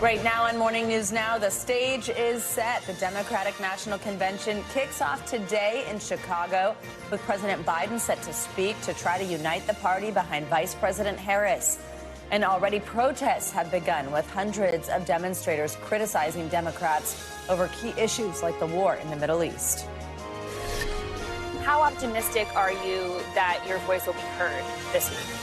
Right now on Morning News Now, the stage is set. The Democratic National Convention kicks off today in Chicago, with President Biden set to speak to try to unite the party behind Vice President Harris. And already protests have begun, with hundreds of demonstrators criticizing Democrats over key issues like the war in the Middle East. How optimistic are you that your voice will be heard this week?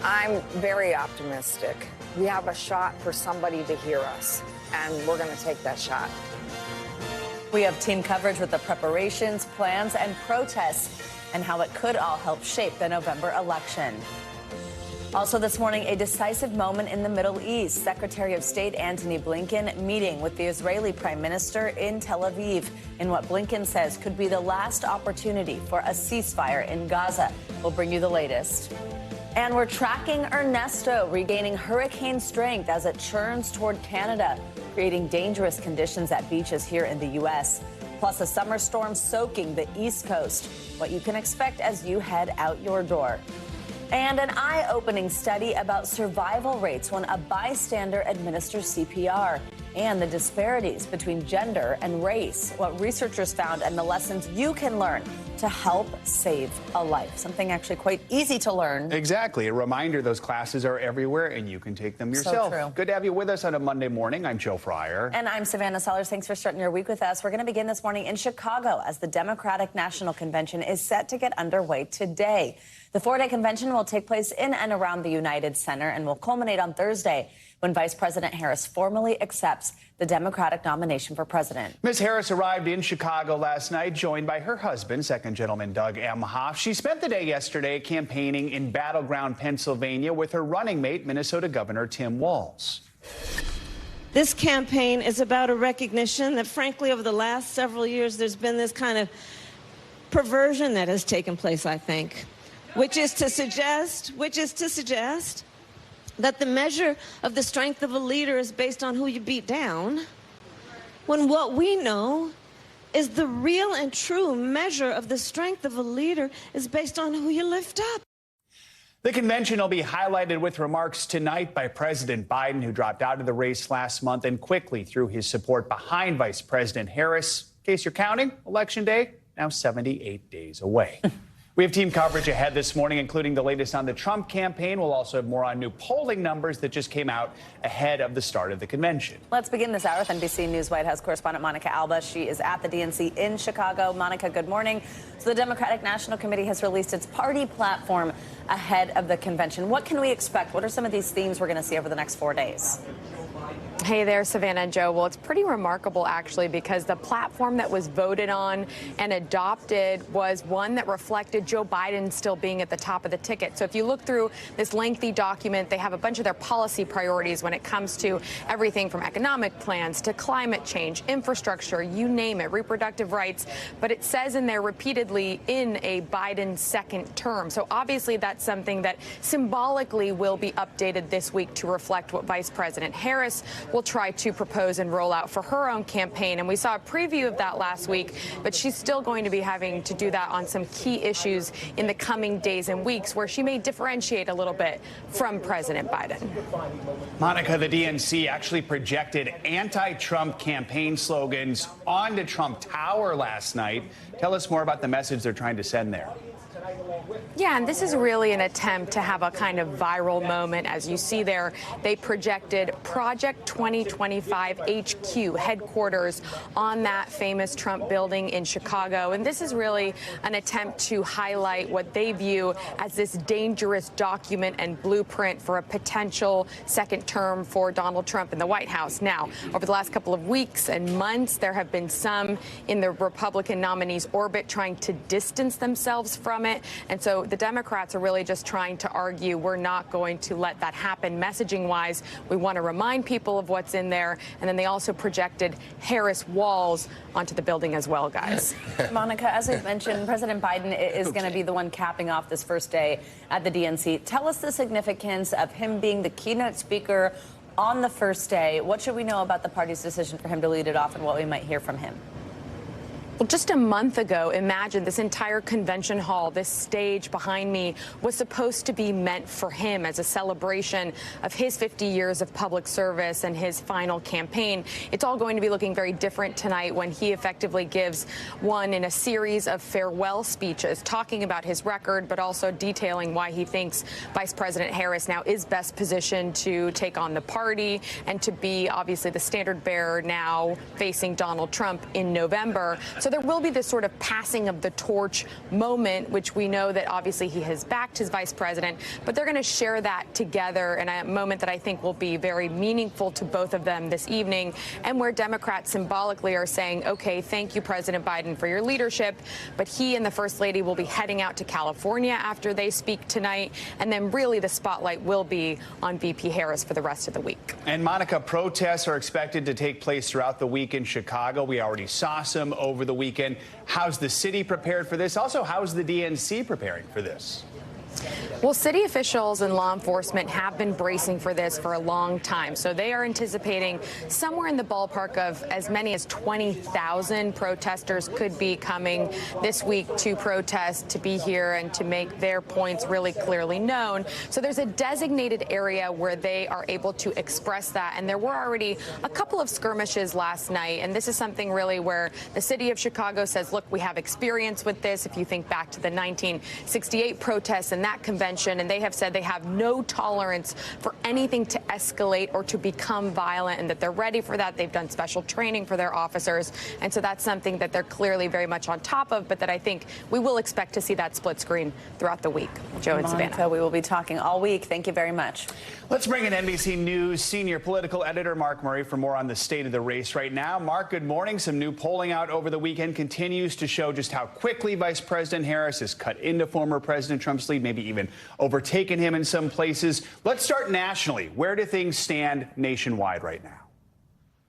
I'm very optimistic. We have a shot for somebody to hear us, and we're going to take that shot. We have team coverage with the preparations, plans, and protests, and how it could all help shape the November election. Also this morning, a decisive moment in the Middle East. Secretary of State Antony Blinken meeting with the Israeli Prime Minister in Tel Aviv in what Blinken says could be the last opportunity for a ceasefire in Gaza. We'll bring you the latest. And we're tracking Ernesto regaining hurricane strength as it churns toward Canada, creating dangerous conditions at beaches here in the U.S. Plus a summer storm soaking the East Coast. What you can expect as you head out your door. And an eye-opening study about survival rates when a bystander administers CPR, and the disparities between gender and race, what researchers found, and the lessons you can learn to help save a life. Something actually quite easy to learn. Exactly. A reminder, those classes are everywhere and you can take them yourself. So true. Good to have you with us on a Monday morning. I'm Joe Fryer. And I'm Savannah Sellers. Thanks for starting your week with us. We're going to begin this morning in Chicago as the Democratic National Convention is set to get underway today. The four-day convention will take place in and around the United Center and will culminate on Thursday when Vice President Harris formally accepts the Democratic nomination for president. Ms. Harris arrived in Chicago last night, joined by her husband, Second Gentleman Doug Emhoff. She spent the day yesterday campaigning in battleground Pennsylvania with her running mate, Minnesota Governor Tim Walz. This campaign is about a recognition that, frankly, over the last several years, there's been this kind of perversion that has taken place, I think, which is to suggest that the measure of the strength of a leader is based on who you beat down, when what we know is the real and true measure of the strength of a leader is based on who you lift up. The convention will be highlighted with remarks tonight by President Biden, who dropped out of the race last month and quickly threw his support behind Vice President Harris. In case you're counting, Election Day now 78 days away. We have team coverage ahead this morning, including the latest on the Trump campaign. We'll also have more on new polling numbers that just came out ahead of the start of the convention. Let's begin this hour with NBC News White House correspondent Monica Alba. She is at the DNC in Chicago. Monica, good morning. So the Democratic National Committee has released its party platform ahead of the convention. What can we expect? What are some of these themes we're going to see over the next 4 days? Hey there, Savannah and Joe. Well, it's pretty remarkable, actually, because the platform that was voted on and adopted was one that reflected Joe Biden still being at the top of the ticket. So if you look through this lengthy document, they have a bunch of their policy priorities when it comes to everything from economic plans to climate change, infrastructure, you name it, reproductive rights. But it says in there repeatedly in a Biden second term. So obviously that's something that symbolically will be updated this week to reflect what Vice President Harris will try to propose and roll out for her own campaign. And we saw a preview of that last week, but she's still going to be having to do that on some key issues in the coming days and weeks where she may differentiate a little bit from President Biden. Monica, the DNC actually projected anti-Trump campaign slogans onto Trump Tower last night. Tell us more about the message they're trying to send there. Yeah, and this is really an attempt to have a kind of viral moment. As you see there, they projected Project 2025 HQ headquarters on that famous Trump building in Chicago. And this is really an attempt to highlight what they view as this dangerous document and blueprint for a potential second term for Donald Trump in the White House. Now, over the last couple of weeks and months, there have been some in the Republican nominee's orbit trying to distance themselves from it. And so the Democrats are really just trying to argue we're not going to let that happen. Messaging wise, we want to remind people of what's in there. And then they also projected Harris walls onto the building as well, guys. Monica, as we've mentioned, President Biden is going to be the one capping off this first day at the DNC. Tell us the significance of him being the keynote speaker on the first day. What should we know about the party's decision for him to lead it off and what we might hear from him? Well, just a month ago, imagine this entire convention hall, this stage behind me, was supposed to be meant for him as a celebration of his 50 years of public service and his final campaign. It's all going to be looking very different tonight when he effectively gives one in a series of farewell speeches, talking about his record, but also detailing why he thinks Vice President Harris now is best positioned to take on the party and to be obviously the standard bearer now facing Donald Trump in November. So there will be this sort of passing of the torch moment, which we know that obviously he has backed his vice president, but they're going to share that together in a moment that I think will be very meaningful to both of them this evening, and where Democrats symbolically are saying, okay, thank you, President Biden, for your leadership, but he and the First Lady will be heading out to California after they speak tonight, and then really the spotlight will be on VP Harris for the rest of the week. And Monica, protests are expected to take place throughout the week in Chicago. We already saw some over the weekend. How's the city prepared for this? Also, how's the DNC preparing for this? Well, city officials and law enforcement have been bracing for this for a long time. So they are anticipating somewhere in the ballpark of as many as 20,000 protesters could be coming this week to protest, to be here and to make their points really clearly known. So there's a designated area where they are able to express that. And there were already a couple of skirmishes last night. And this is something really where the city of Chicago says, look, we have experience with this. If you think back to the 1968 protests and that convention, and they have said they have no tolerance for anything to escalate or to become violent, and that they're ready for that. They've done special training for their officers, and so that's something that they're clearly very much on top of, but that I think we will expect to see that split screen throughout the week. Joe and Savannah. We will be talking all week. Thank you very much. Let's bring in NBC News senior political editor Mark Murray for more on the state of the race right now. Mark, good morning. Some new polling out over the weekend continues to show just how quickly Vice President Harris has cut into former President Trump's lead, maybe even overtaken him in some places. Let's start nationally. Where do things stand nationwide right now?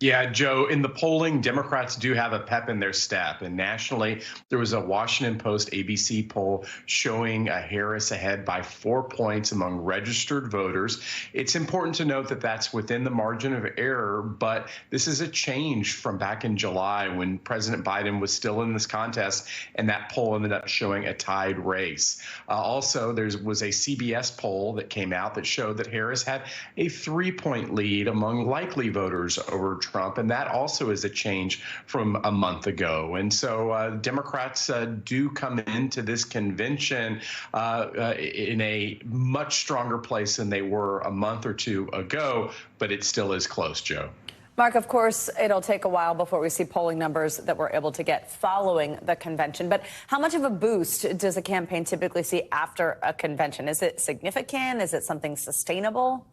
Yeah, Joe, in the polling, Democrats do have a pep in their step. And nationally, there was a Washington Post ABC poll showing Harris ahead by 4 points among registered voters. It's important to note that that's within the margin of error, but this is a change from back in July when President Biden was still in this contest, and that poll ended up showing a tied race. Also, there was a CBS poll that came out that showed that Harris had a 3-point lead among likely voters over Trump, and that also is a change from a month ago. And so Democrats do come into this convention in a much stronger place than they were a month or two ago, but it still is close, Joe. Mark, of course, it'll take a while before we see polling numbers that we're able to get following the convention. But how much of a boost does a campaign typically see after a convention? Is it significant? Is it something sustainable?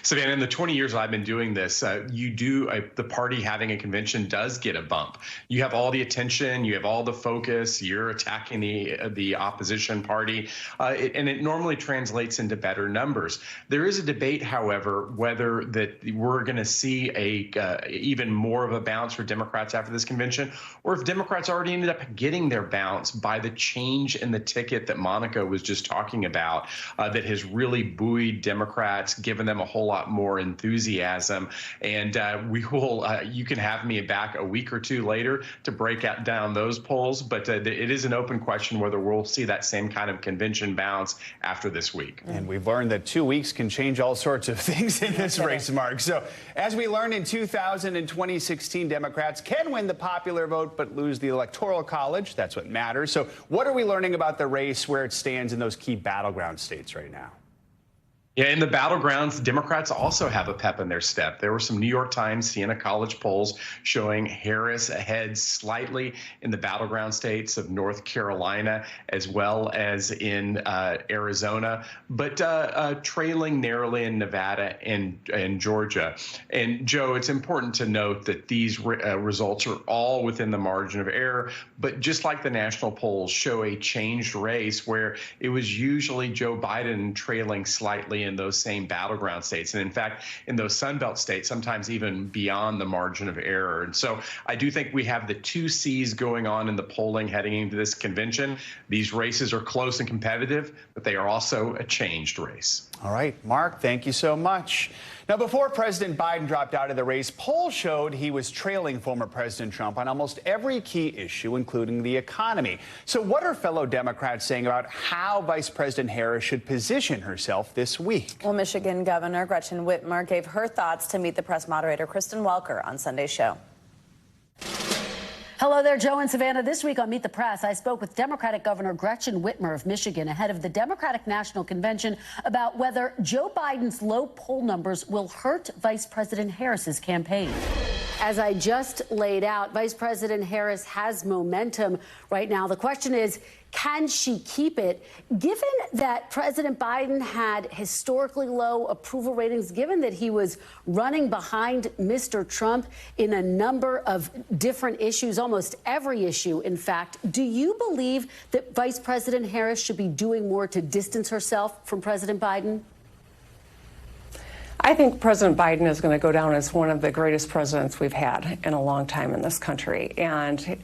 Savannah, in the 20 years I've been doing this, the party having a convention does get a bump. You have all the attention, you have all the focus, you're attacking the opposition party, and it normally translates into better numbers. There is a debate, however, whether that we're going to see even more of a bounce for Democrats after this convention, or if Democrats already ended up getting their bounce by the change in the ticket that Monica was just talking about, that has really buoyed Democrats, given them a whole lot more enthusiasm. And we will, you can have me back a week or two later to break down those polls, but it is an open question whether we'll see that same kind of convention bounce after this week. And we've learned that 2 weeks can change all sorts of things in this race, Mark. So as we learned in 2000 and 2016, Democrats can win the popular vote but lose the Electoral College. That's what matters. So what are we learning about the race, where it stands in those key battleground states right now? Yeah, in the battlegrounds, Democrats also have a pep in their step. There were some New York Times, Siena College polls showing Harris ahead slightly in the battleground states of North Carolina as well as in Arizona, but trailing narrowly in Nevada and Georgia. And Joe, it's important to note that these results are all within the margin of error, but just like the national polls show a changed race where it was usually Joe Biden trailing slightly in those same battleground states. And in fact, in those Sunbelt states, sometimes even beyond the margin of error. And so I do think we have the 2 C's going on in the polling heading into this convention. These races are close and competitive, but they are also a changed race. All right, Mark, thank you so much. Now, before President Biden dropped out of the race, polls showed he was trailing former President Trump on almost every key issue, including the economy. So what are fellow Democrats saying about how Vice President Harris should position herself this week? Well, Michigan Governor Gretchen Whitmer gave her thoughts to Meet the Press moderator Kristen Welker on Sunday's show. Hello there, Joe and Savannah. This week on Meet the Press, I spoke with Democratic Governor Gretchen Whitmer of Michigan ahead of the Democratic National Convention about whether Joe Biden's low poll numbers will hurt Vice President Harris's campaign. As I just laid out, Vice President Harris has momentum right now. The question is, can she keep it? Given that President Biden had historically low approval ratings, given that he was running behind Mr. Trump in a number of different issues, almost every issue, in fact, do you believe that Vice President Harris should be doing more to distance herself from President Biden? I think President Biden is going to go down as one of the greatest presidents we've had in a long time in this country. And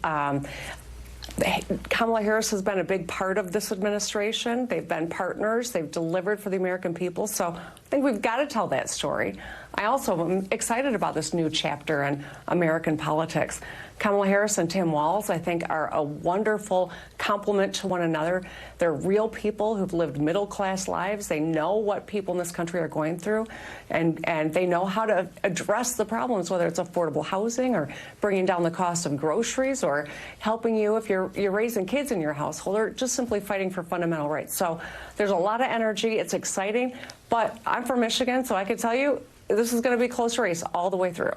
Kamala Harris has been a big part of this administration. They've been partners. They've delivered for the American people. So I think we've got to tell that story. I also am excited about this new chapter in American politics. Kamala Harris and Tim Walz, I think, are a wonderful complement to one another. They're real people who've lived middle-class lives. They know what people in this country are going through, and they know how to address the problems, whether it's affordable housing or bringing down the cost of groceries or helping you if you're raising kids in your household or just simply fighting for fundamental rights. So there's a lot of energy. It's exciting. But I'm from Michigan, so I can tell you, this is going to be a close race all the way through.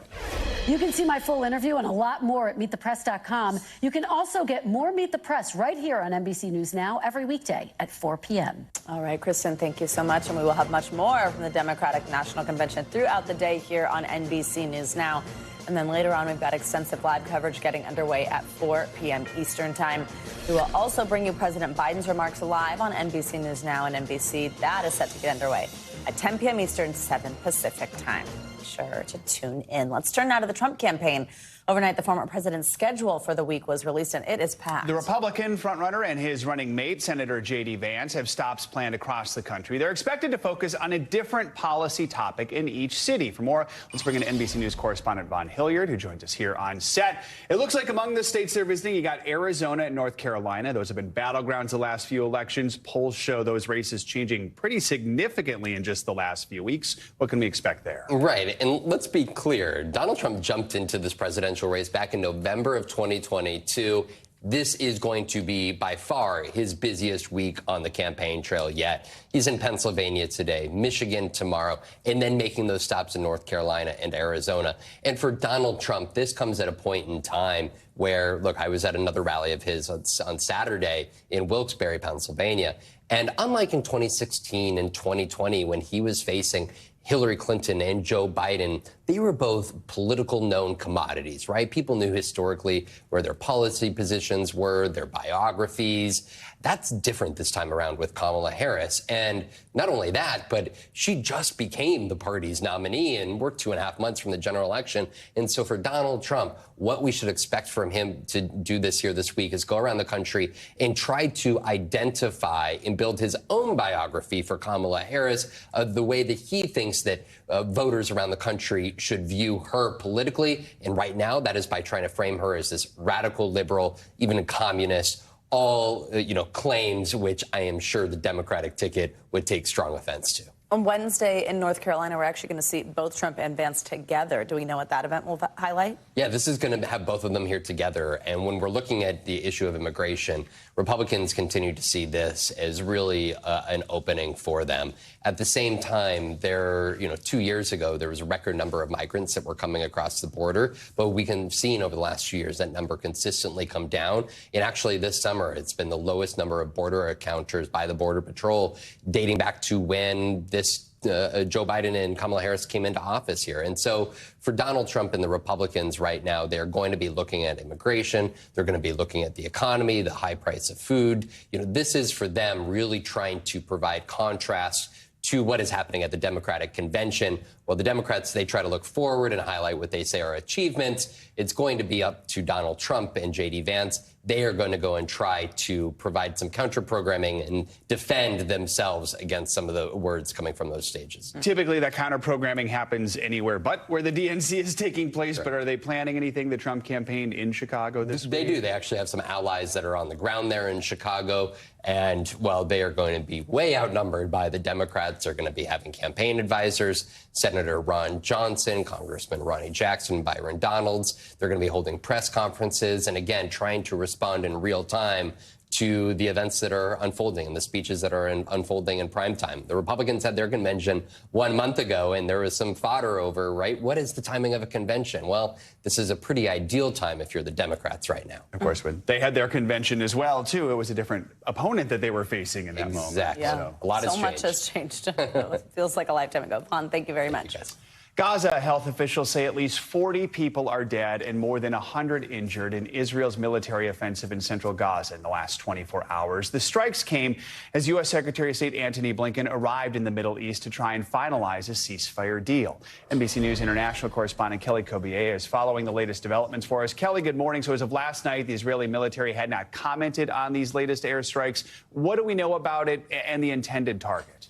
You can see my full interview and a lot more at MeetThePress.com. You can also get more Meet the Press right here on NBC News Now every weekday at 4 p.m. All right, Kristen, thank you so much. And we will have much more from the Democratic National Convention throughout the day here on NBC News Now. And then later on, we've got extensive live coverage getting underway at 4 p.m. Eastern time. We will also bring you President Biden's remarks live on NBC News Now and NBC. That is set to get underway at 10 p.m. Eastern, 7 Pacific time. Be sure to tune in. Let's turn now to the Trump campaign. Overnight, the former president's schedule for the week was released, and it is packed. The Republican frontrunner and his running mate, Senator J.D. Vance, have stops planned across the country. They're expected to focus on a different policy topic in each city. For more, let's bring in NBC News correspondent Vaughn Hilliard, who joins us here on set. It looks like among the states they're visiting, you got Arizona and North Carolina. Those have been battlegrounds the last few elections. Polls show those races changing pretty significantly in just the last few weeks. What can we expect there? Right. And let's be clear. Donald Trump jumped into this presidential race back in November of 2022. This is going to be by far his busiest week on the campaign trail yet. He's in Pennsylvania today, Michigan tomorrow, and then making those stops in North Carolina and Arizona. And for Donald Trump, this comes at a point in time where, look, I was at another rally of his on Saturday in Wilkes-Barre, Pennsylvania. And unlike in 2016 and 2020, when he was facing Hillary Clinton and Joe Biden, they were both political known commodities, right? People knew historically where their policy positions were, their biographies. That's different this time around with Kamala Harris. And not only that, but she just became the party's nominee and we're 2.5 months from the general election. And so for Donald Trump, what we should expect from him to do this week is go around the country and try to identify and build his own biography for Kamala Harris, the way that he thinks that voters around the country should view her politically. And right now, that is by trying to frame her as this radical liberal, even a communist, all, claims which I am sure the Democratic ticket would take strong offense to. On Wednesday in North Carolina, we're actually going to see both Trump and Vance together. Do we know what that event will highlight? Yeah, this is going to have both of them here together. And when we're looking at the issue of immigration, Republicans continue to see this as really an opening for them. At the same time, 2 years ago, there was a record number of migrants that were coming across the border. But we can see over the last few years that number consistently come down. And actually this summer, it's been the lowest number of border encounters by the Border Patrol dating back to when Joe Biden and Kamala Harris came into office here. And so for Donald Trump and the Republicans right now, they're going to be looking at immigration. They're going to be looking at the economy, the high price of food. This is for them really trying to provide contrast to what is happening at the Democratic convention. While the Democrats, they try to look forward and highlight what they say are achievements, it's going to be up to Donald Trump and J.D. Vance. they are going to go and try to provide some counter programming and defend themselves against some of the words coming from those stages. Typically, that counter programming happens anywhere but where the DNC is taking place. Right. But are they planning anything, the Trump campaign, in Chicago this week? They do. They actually have some allies that are on the ground there in Chicago. And, well, they are going to be way outnumbered by the Democrats. They're going to be having campaign advisors, Senator Ron Johnson, Congressman Ronnie Jackson, Byron Donalds. They're going to be holding press conferences and, again, trying to respond in real time to the events that are unfolding and the speeches that are unfolding in prime time. The Republicans had their convention 1 month ago, and there was some fodder over, right, what is the timing of a convention? Well, this is a pretty ideal time if you're the Democrats right now. Of course, when they had their convention as well, too, it was a different opponent that they were facing in that moment. Exactly. Yeah. So, a lot has changed. So much has changed. It feels like a lifetime ago. Han, thank you very much. Gaza health officials say at least 40 people are dead and more than 100 injured in Israel's military offensive in central Gaza in the last 24 hours. The strikes came as U.S. Secretary of State Antony Blinken arrived in the Middle East to try and finalize a ceasefire deal. NBC News international correspondent Kelly Kobier is following the latest developments for us. Kelly, good morning. So as of last night, the Israeli military had not commented on these latest airstrikes. What do we know about it and the intended target?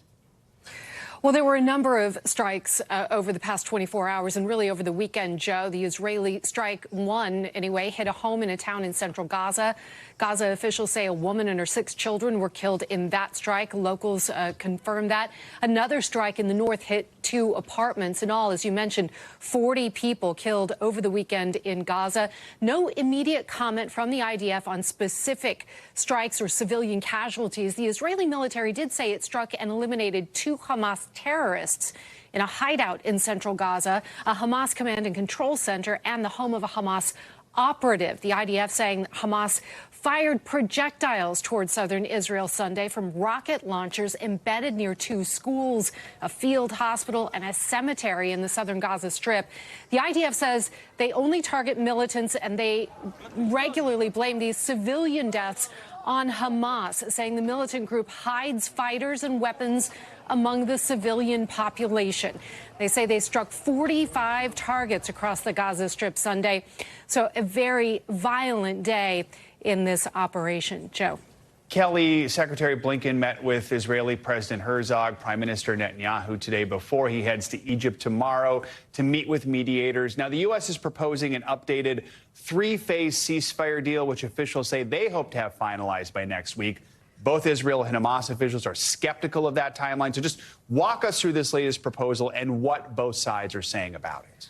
Well, there were a number of strikes over the past 24 hours and really over the weekend, Joe. The Israeli strike one, anyway, hit a home in a town in central Gaza. Gaza officials say a woman and her 6 children were killed in that strike. Locals confirmed that. Another strike in the north hit 2 apartments. In all, as you mentioned, 40 people killed over the weekend in Gaza. No immediate comment from the IDF on specific strikes or civilian casualties. The Israeli military did say it struck and eliminated 2 Hamas terrorists in a hideout in central Gaza, a Hamas command and control center, and the home of a Hamas operative. The IDF saying Hamas fired projectiles toward southern Israel Sunday from rocket launchers embedded near 2 schools, a field hospital, and a cemetery in the southern Gaza Strip. The IDF says they only target militants, and they regularly blame these civilian deaths on Hamas, saying the militant group hides fighters and weapons among the civilian population. They say they struck 45 targets across the Gaza Strip Sunday. So a very violent day in this operation. Joe. Kelly, Secretary Blinken met with Israeli President Herzog, Prime Minister Netanyahu today before he heads to Egypt tomorrow to meet with mediators. Now, the U.S. is proposing an updated 3-phase ceasefire deal, which officials say they hope to have finalized by next week. Both Israel and Hamas officials are skeptical of that timeline. So just walk us through this latest proposal and what both sides are saying about it.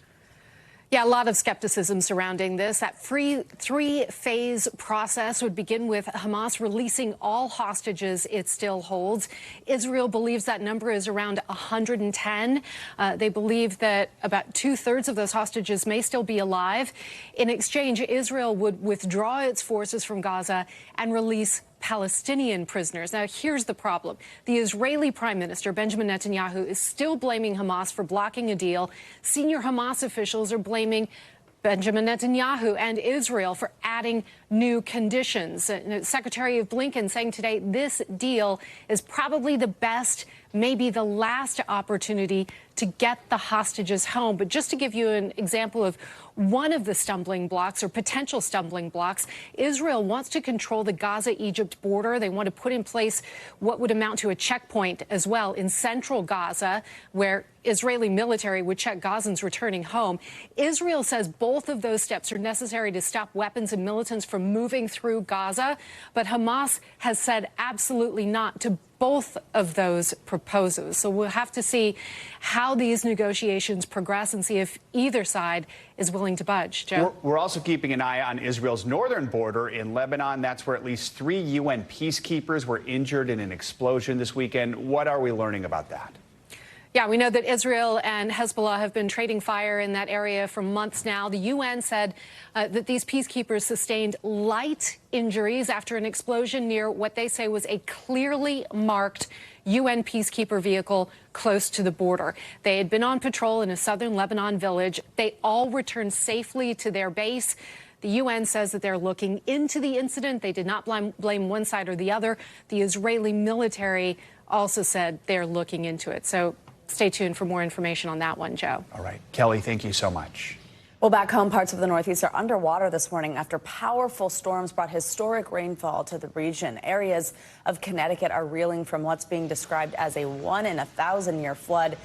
Yeah, a lot of skepticism surrounding this. That 3-phase process would begin with Hamas releasing all hostages it still holds. Israel believes that number is around 110. They believe that about 2/3 of those hostages may still be alive. In exchange, Israel would withdraw its forces from Gaza and release Palestinian prisoners. Now, here's the problem. The Israeli Prime Minister, Benjamin Netanyahu, is still blaming Hamas for blocking a deal. Senior Hamas officials are blaming Benjamin Netanyahu and Israel for adding new conditions. Secretary of Blinken saying today this deal is probably the best, maybe the last opportunity to get the hostages home. But just to give you an example of one of the stumbling blocks or potential stumbling blocks, Israel wants to control the Gaza-Egypt border. They want to put in place what would amount to a checkpoint as well in central Gaza, where Israeli military would check Gazans returning home. Israel says both of those steps are necessary to stop weapons and militants from moving through Gaza, but Hamas has said absolutely not to both of those proposals. So we'll have to see how these negotiations progress and see if either side is willing to budge. Joe? We're also keeping an eye on Israel's northern border in Lebanon. That's where at least 3 UN peacekeepers were injured in an explosion this weekend. What are we learning about that? Yeah, we know that Israel and Hezbollah have been trading fire in that area for months now. The UN said that these peacekeepers sustained light injuries after an explosion near what they say was a clearly marked UN peacekeeper vehicle close to the border. They had been on patrol in a southern Lebanon village. They all returned safely to their base. The UN says that they're looking into the incident. They did not blame one side or the other. The Israeli military also said they're looking into it. So stay tuned for more information on that one, Joe. All right. Kelly, thank you so much. Well, back home, parts of the Northeast are underwater this morning after powerful storms brought historic rainfall to the region. Areas of Connecticut are reeling from what's being described as a 1-in-1,000-year flood.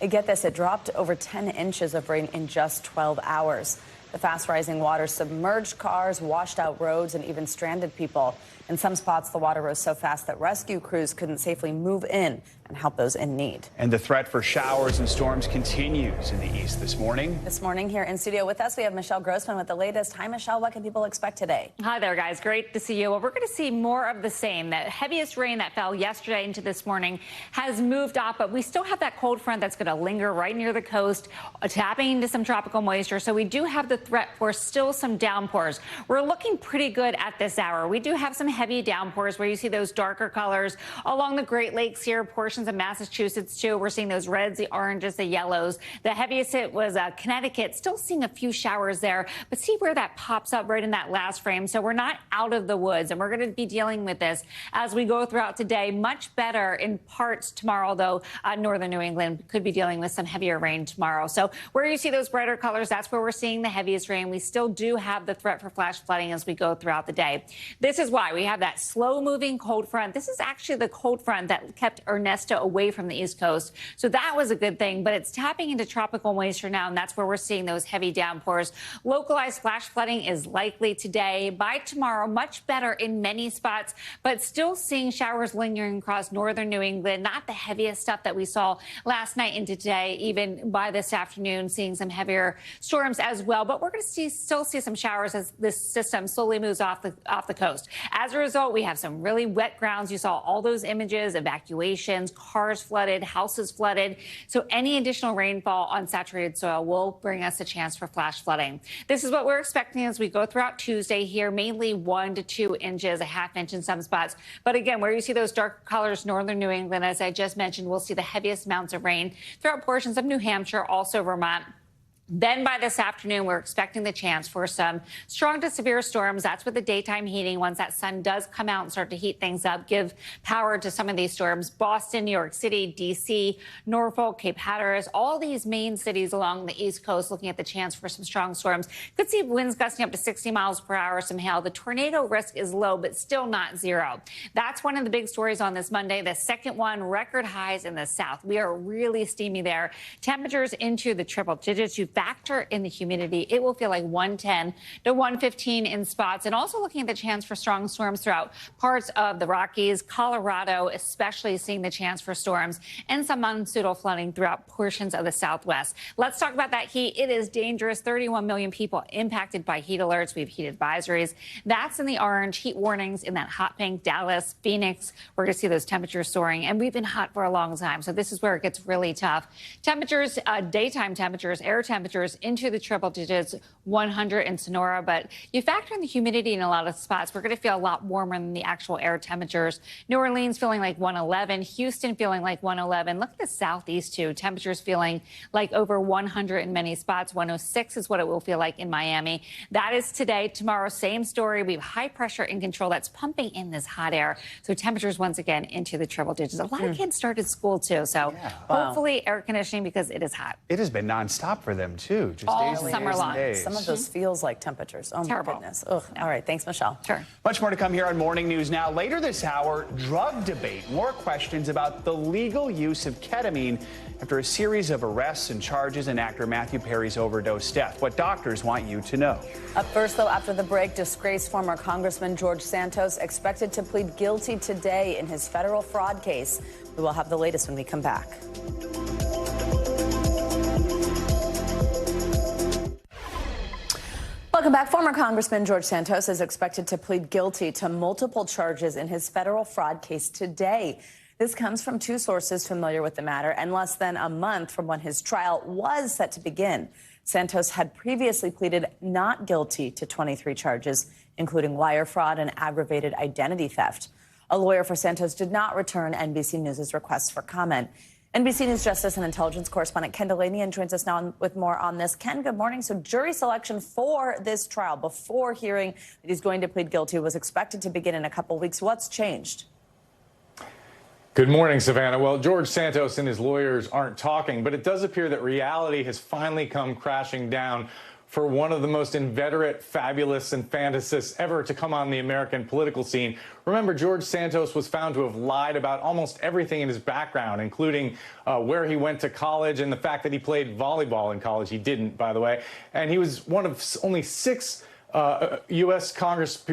Get this, it dropped over 10 inches of rain in just 12 hours. The fast-rising water submerged cars, washed out roads, and even stranded people. In some spots, the water rose so fast that rescue crews couldn't safely move in and help those in need. And the threat for showers and storms continues in the east this morning. This morning here in studio with us, we have Michelle Grossman with the latest. Hi, Michelle. What can people expect today? Hi there, guys. Great to see you. Well, we're going to see more of the same. The heaviest rain that fell yesterday into this morning has moved off, but we still have that cold front that's going to linger right near the coast, tapping into some tropical moisture. So we do have the threat for still some downpours. We're looking pretty good at this hour. We do have some heavy downpours where you see those darker colors along the Great Lakes here, portions of Massachusetts too. We're seeing those reds, the oranges, the yellows. The heaviest hit was Connecticut, still seeing a few showers there, but see where that pops up right in that last frame. So we're not out of the woods, and we're going to be dealing with this as we go throughout today. Much better in parts tomorrow, though. Northern New England could be dealing with some heavier rain tomorrow. So where you see those brighter colors, that's where we're seeing the heaviest rain. We still do have the threat for flash flooding as we go throughout the day. This is why we have that slow-moving cold front. This is actually the cold front that kept Ernesto away from the East Coast. So that was a good thing, but it's tapping into tropical moisture now, and that's where we're seeing those heavy downpours. Localized flash flooding is likely today. By tomorrow, much better in many spots, but still seeing showers lingering across northern New England. Not the heaviest stuff that we saw last night into today, even by this afternoon, seeing some heavier storms as well. But we're going to still see some showers as this system slowly moves off the coast. As a result, we have some really wet grounds. You saw all those images, evacuations, cars flooded, houses flooded. So any additional rainfall on saturated soil will bring us a chance for flash flooding. This is what we're expecting as we go throughout Tuesday here, mainly 1 to 2 inches, a half inch in some spots. But again, where you see those dark colors, northern New England, as I just mentioned, we'll see the heaviest amounts of rain throughout portions of New Hampshire, also Vermont. Then by this afternoon, we're expecting the chance for some strong to severe storms. That's with the daytime heating. Once that sun does come out and start to heat things up, give power to some of these storms. Boston, New York City, D.C., Norfolk, Cape Hatteras, all these main cities along the East Coast looking at the chance for some strong storms. Could see winds gusting up to 60 miles per hour, some hail. The tornado risk is low, but still not zero. That's one of the big stories on this Monday. The second one, record highs in the south. We are really steamy there. Temperatures into the triple digits. You factor in the humidity, it will feel like 110 to 115 in spots. And also looking at the chance for strong storms throughout parts of the Rockies, Colorado, especially seeing the chance for storms and some monsoonal flooding throughout portions of the Southwest. Let's talk about that heat. It is dangerous. 31 million people impacted by heat alerts. We have heat advisories. That's in the orange. Heat warnings in that hot pink. Dallas, Phoenix. We're going to see those temperatures soaring. And we've been hot for a long time. So this is where it gets really tough. Temperatures, daytime temperatures, air temperatures into the triple digits, 100 in Sonora. But you factor in the humidity in a lot of spots, we're going to feel a lot warmer than the actual air temperatures. New Orleans feeling like 111, Houston feeling like 111. Look at the southeast, too. Temperatures feeling like over 100 in many spots. 106 is what it will feel like in Miami. That is today. Tomorrow, same story. We have high pressure in control that's pumping in this hot air. So temperatures once again into the triple digits. A lot of kids started school, too. So hopefully air conditioning because it is hot. It has been nonstop for them, too. Just all days and summer days long. and days. Some of those feels like temperatures. Oh, terrible. My goodness. Ugh. All right. Thanks, Michelle. Sure. Much more to come here on Morning News Now. Later this hour, drug debate. More questions about the legal use of ketamine after a series of arrests and charges in actor Matthew Perry's overdose death. What doctors want you to know. Up first, though, after the break, disgraced former Congressman George Santos expected to plead guilty today in his federal fraud case. We will have the latest when we come back. Welcome back. Former Congressman George Santos is expected to plead guilty to multiple charges in his federal fraud case today. This comes from two sources familiar with the matter and less than a month from when his trial was set to begin. Santos had previously pleaded not guilty to 23 charges, including wire fraud and aggravated identity theft. A lawyer for Santos did not return NBC News' request for comment. NBC News Justice and Intelligence correspondent Ken Delanian joins us now with more on this. Ken, good morning. So jury selection for this trial before hearing that he's going to plead guilty was expected to begin in a couple weeks. What's changed? Good morning, Savannah. Well, George Santos and his lawyers aren't talking, but it does appear that reality has finally come crashing down for one of the most inveterate, fabulous, and fantasists ever to come on the American political scene. Remember, George Santos was found to have lied about almost everything in his background, including where he went to college and the fact that he played volleyball in college. He didn't, by the way. And he was one of only 6 U.S. Congress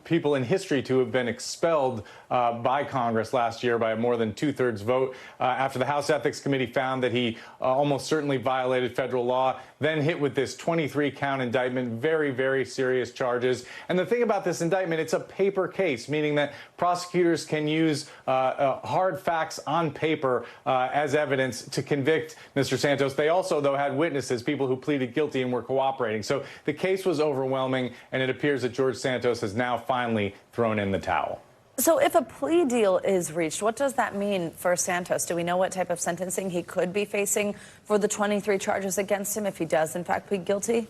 people in history to have been expelled by Congress last year by a more than 2/3 vote after the House Ethics Committee found that he almost certainly violated federal law, then hit with this 23-count indictment, very, very serious charges. And the thing about this indictment, it's a paper case, meaning that prosecutors can use hard facts on paper as evidence to convict Mr. Santos. They also, though, had witnesses, people who pleaded guilty and were cooperating. So the case was overwhelming, and it appears that George Santos has now finally thrown in the towel. So if a plea deal is reached, what does that mean for Santos? Do we know what type of sentencing he could be facing for the 23 charges against him if he does, in fact, plead guilty?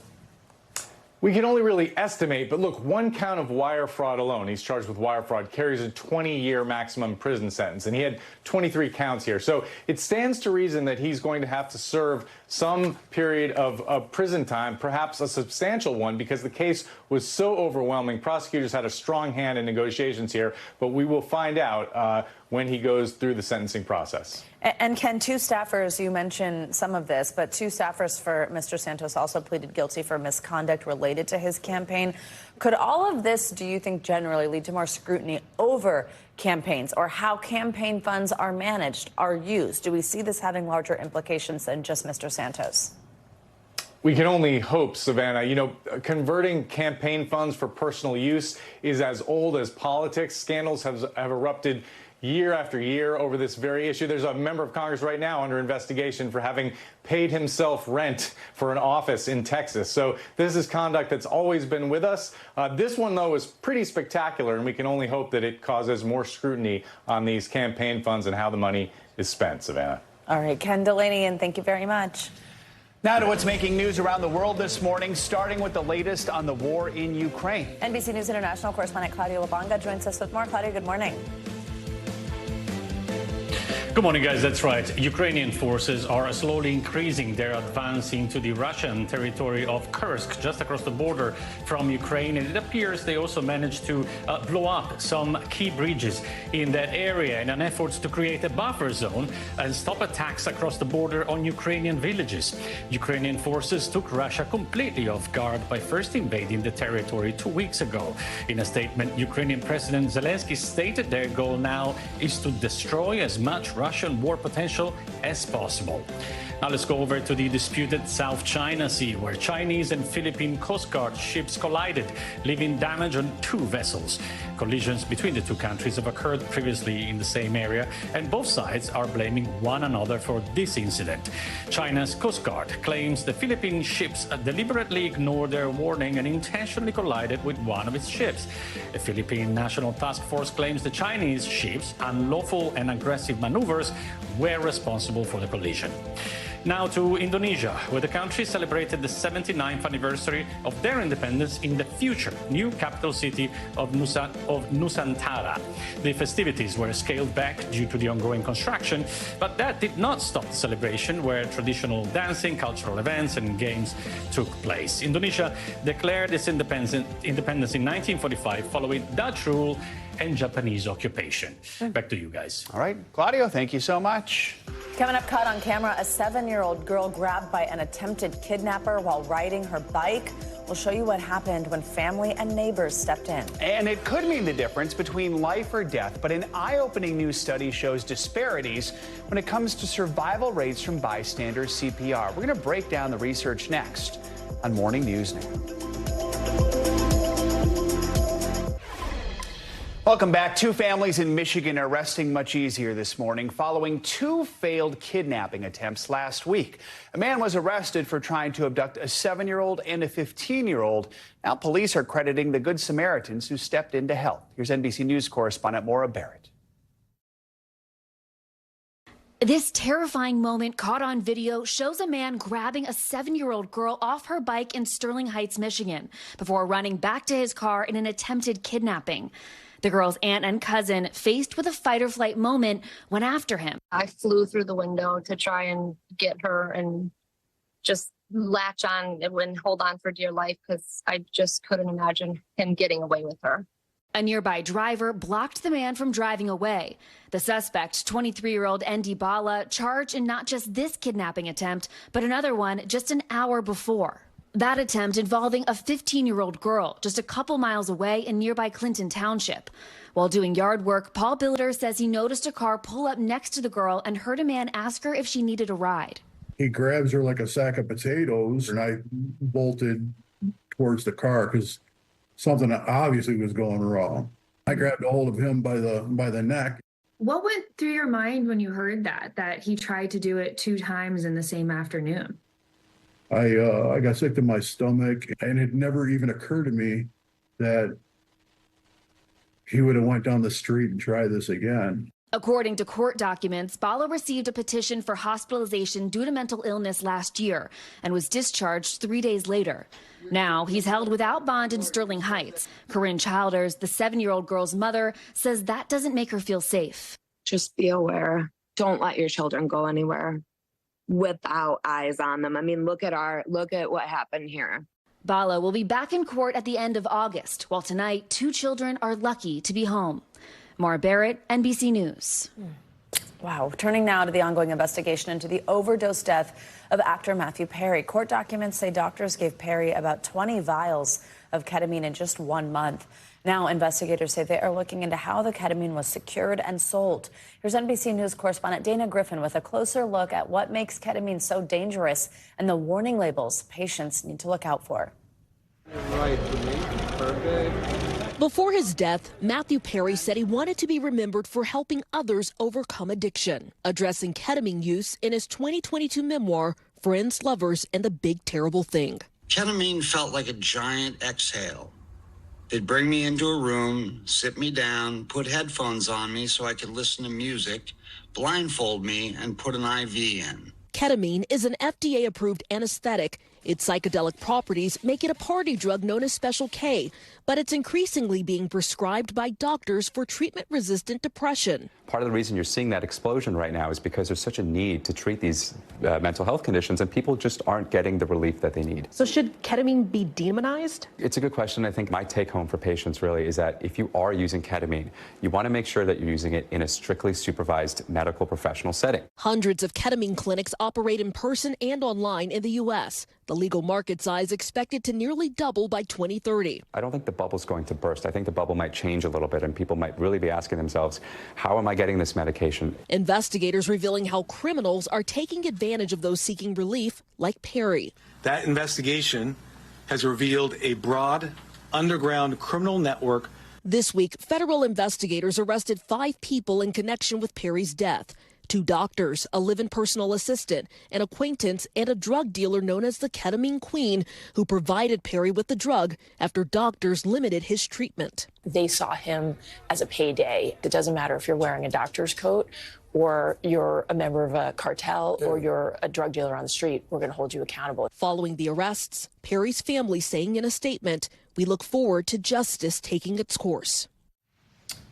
We can only really estimate, but look, 1 count of wire fraud alone, he's charged with wire fraud, carries a 20-year maximum prison sentence, and he had 23 counts here. So it stands to reason that he's going to have to serve some period of prison time, perhaps a substantial one, because the case was so overwhelming. Prosecutors had a strong hand in negotiations here, but we will find out when he goes through the sentencing process. And Ken, 2 staffers, you mentioned some of this, but 2 staffers for Mr. Santos also pleaded guilty for misconduct related to his campaign. Could all of this, do you think, generally lead to more scrutiny over campaigns or how campaign funds are managed, are used? Do we see this having larger implications than just Mr. Santos? We can only hope, Savannah. You know, converting campaign funds for personal use is as old as politics. Scandals have erupted year after year over this very issue. There's a member of Congress right now under investigation for having paid himself rent for an office in Texas. So this is conduct that's always been with us. This one, though, is pretty spectacular, and we can only hope that it causes more scrutiny on these campaign funds and how the money is spent, Savannah. All right, Ken Delaney, and thank you very much. Now to what's making news around the world this morning, starting with the latest on the war in Ukraine. NBC News International correspondent Claudio Labonga joins us with more. Claudio, good morning. Good morning, guys. That's right. Ukrainian forces are slowly increasing their advance into the Russian territory of Kursk, just across the border from Ukraine. And it appears they also managed to blow up some key bridges in that area in an effort to create a buffer zone and stop attacks across the border on Ukrainian villages. Ukrainian forces took Russia completely off guard by first invading the territory 2 weeks ago. In a statement, Ukrainian President Zelensky stated their goal now is to destroy as much Russian war potential as possible. Now let's go over to the disputed South China Sea, where Chinese and Philippine Coast Guard ships collided, leaving damage on 2 vessels. Collisions between the 2 countries have occurred previously in the same area, and both sides are blaming one another for this incident. China's Coast Guard claims the Philippine ships deliberately ignored their warning and intentionally collided with one of its ships. The Philippine National Task Force claims the Chinese ships' unlawful and aggressive maneuvers were responsible for the collision. Now to Indonesia, where the country celebrated the 79th anniversary of their independence in the future new capital city of Nusantara. The festivities were scaled back due to the ongoing construction, but that did not stop the celebration, where traditional dancing, cultural events and games took place. Indonesia declared its independence in 1945 following Dutch rule and Japanese occupation. Back to you guys. All right, Claudio, thank you so much. Coming up, caught on camera, a 7-year-old girl grabbed by an attempted kidnapper while riding her bike. We'll show you what happened when family and neighbors stepped in. And it could mean the difference between life or death, but an eye-opening new study shows disparities when it comes to survival rates from bystander CPR. We're going to break down the research next on Morning News Now. Welcome back. 2 families in Michigan are resting much easier this morning following 2 failed kidnapping attempts last week. A man was arrested for trying to abduct a 7-year-old and a 15-year-old. Now police are crediting the Good Samaritans who stepped in to help. Here's NBC News correspondent Maura Barrett. This terrifying moment caught on video shows a man grabbing a 7-year-old girl off her bike in Sterling Heights, Michigan, before running back to his car in an attempted kidnapping. The girl's aunt and cousin, faced with a fight-or-flight moment, went after him. I flew through the window to try and get her and just latch on and hold on for dear life because I just couldn't imagine him getting away with her. A nearby driver blocked the man from driving away. The suspect, 23-year-old Andy Bala, charged in not just this kidnapping attempt, but another one just an hour before. That attempt involving a 15-year-old girl just a couple miles away in nearby Clinton Township. While doing yard work, Paul Billiter says he noticed a car pull up next to the girl and heard a man ask her if she needed a ride. He grabs her like a sack of potatoes, and I bolted towards the car because something obviously was going wrong. I grabbed a hold of him by the neck. What went through your mind when you heard that he tried to do it 2 times in the same afternoon? I got sick to my stomach, and it never even occurred to me that he would have went down the street and tried this again. According to court documents, Bala received a petition for hospitalization due to mental illness last year and was discharged 3 days later. Now he's held without bond in Sterling Heights. Corinne Childers, the 7-year-old girl's mother, says that doesn't make her feel safe. Just be aware. Don't let your children go anywhere without eyes on them. I mean, look at what happened here. Bala will be back in court at the end of August, while tonight 2 children are lucky to be home. Maura Barrett, NBC News. Wow. Turning now to the ongoing investigation into the overdose death of actor Matthew Perry. Court documents say doctors gave Perry about 20 vials of ketamine in just 1 month. Now investigators say they are looking into how the ketamine was secured and sold. Here's NBC News correspondent Dana Griffin with a closer look at what makes ketamine so dangerous and the warning labels patients need to look out for. Right for me. Perfect. Before his death, Matthew Perry said he wanted to be remembered for helping others overcome addiction, addressing ketamine use in his 2022 memoir, Friends, Lovers, and the Big Terrible Thing. Ketamine felt like a giant exhale. They'd bring me into a room, sit me down, put headphones on me so I could listen to music, blindfold me, and put an IV in. Ketamine is an FDA-approved anesthetic. Its psychedelic properties make it a party drug known as Special K, but it's increasingly being prescribed by doctors for treatment-resistant depression. Part of the reason you're seeing that explosion right now is because there's such a need to treat these mental health conditions, and people just aren't getting the relief that they need. So should ketamine be demonized? It's a good question. I think my take home for patients really is that if you are using ketamine, you want to make sure that you're using it in a strictly supervised medical professional setting. Hundreds of ketamine clinics operate in person and online in the U.S. The legal market size expected to nearly double by 2030. I don't think the bubble's going to burst. I think the bubble might change a little bit, and people might really be asking themselves, how am I getting this medication? Investigators revealing how criminals are taking advantage of those seeking relief, like Perry. That investigation has revealed a broad, underground criminal network. This week, federal investigators arrested 5 people in connection with Perry's death. 2 doctors, a live-in personal assistant, an acquaintance, and a drug dealer known as the Ketamine Queen, who provided Perry with the drug after doctors limited his treatment. They saw him as a payday. It doesn't matter if you're wearing a doctor's coat or you're a member of a cartel or you're a drug dealer on the street. We're going to hold you accountable. Following the arrests, Perry's family saying in a statement, "We look forward to justice taking its course."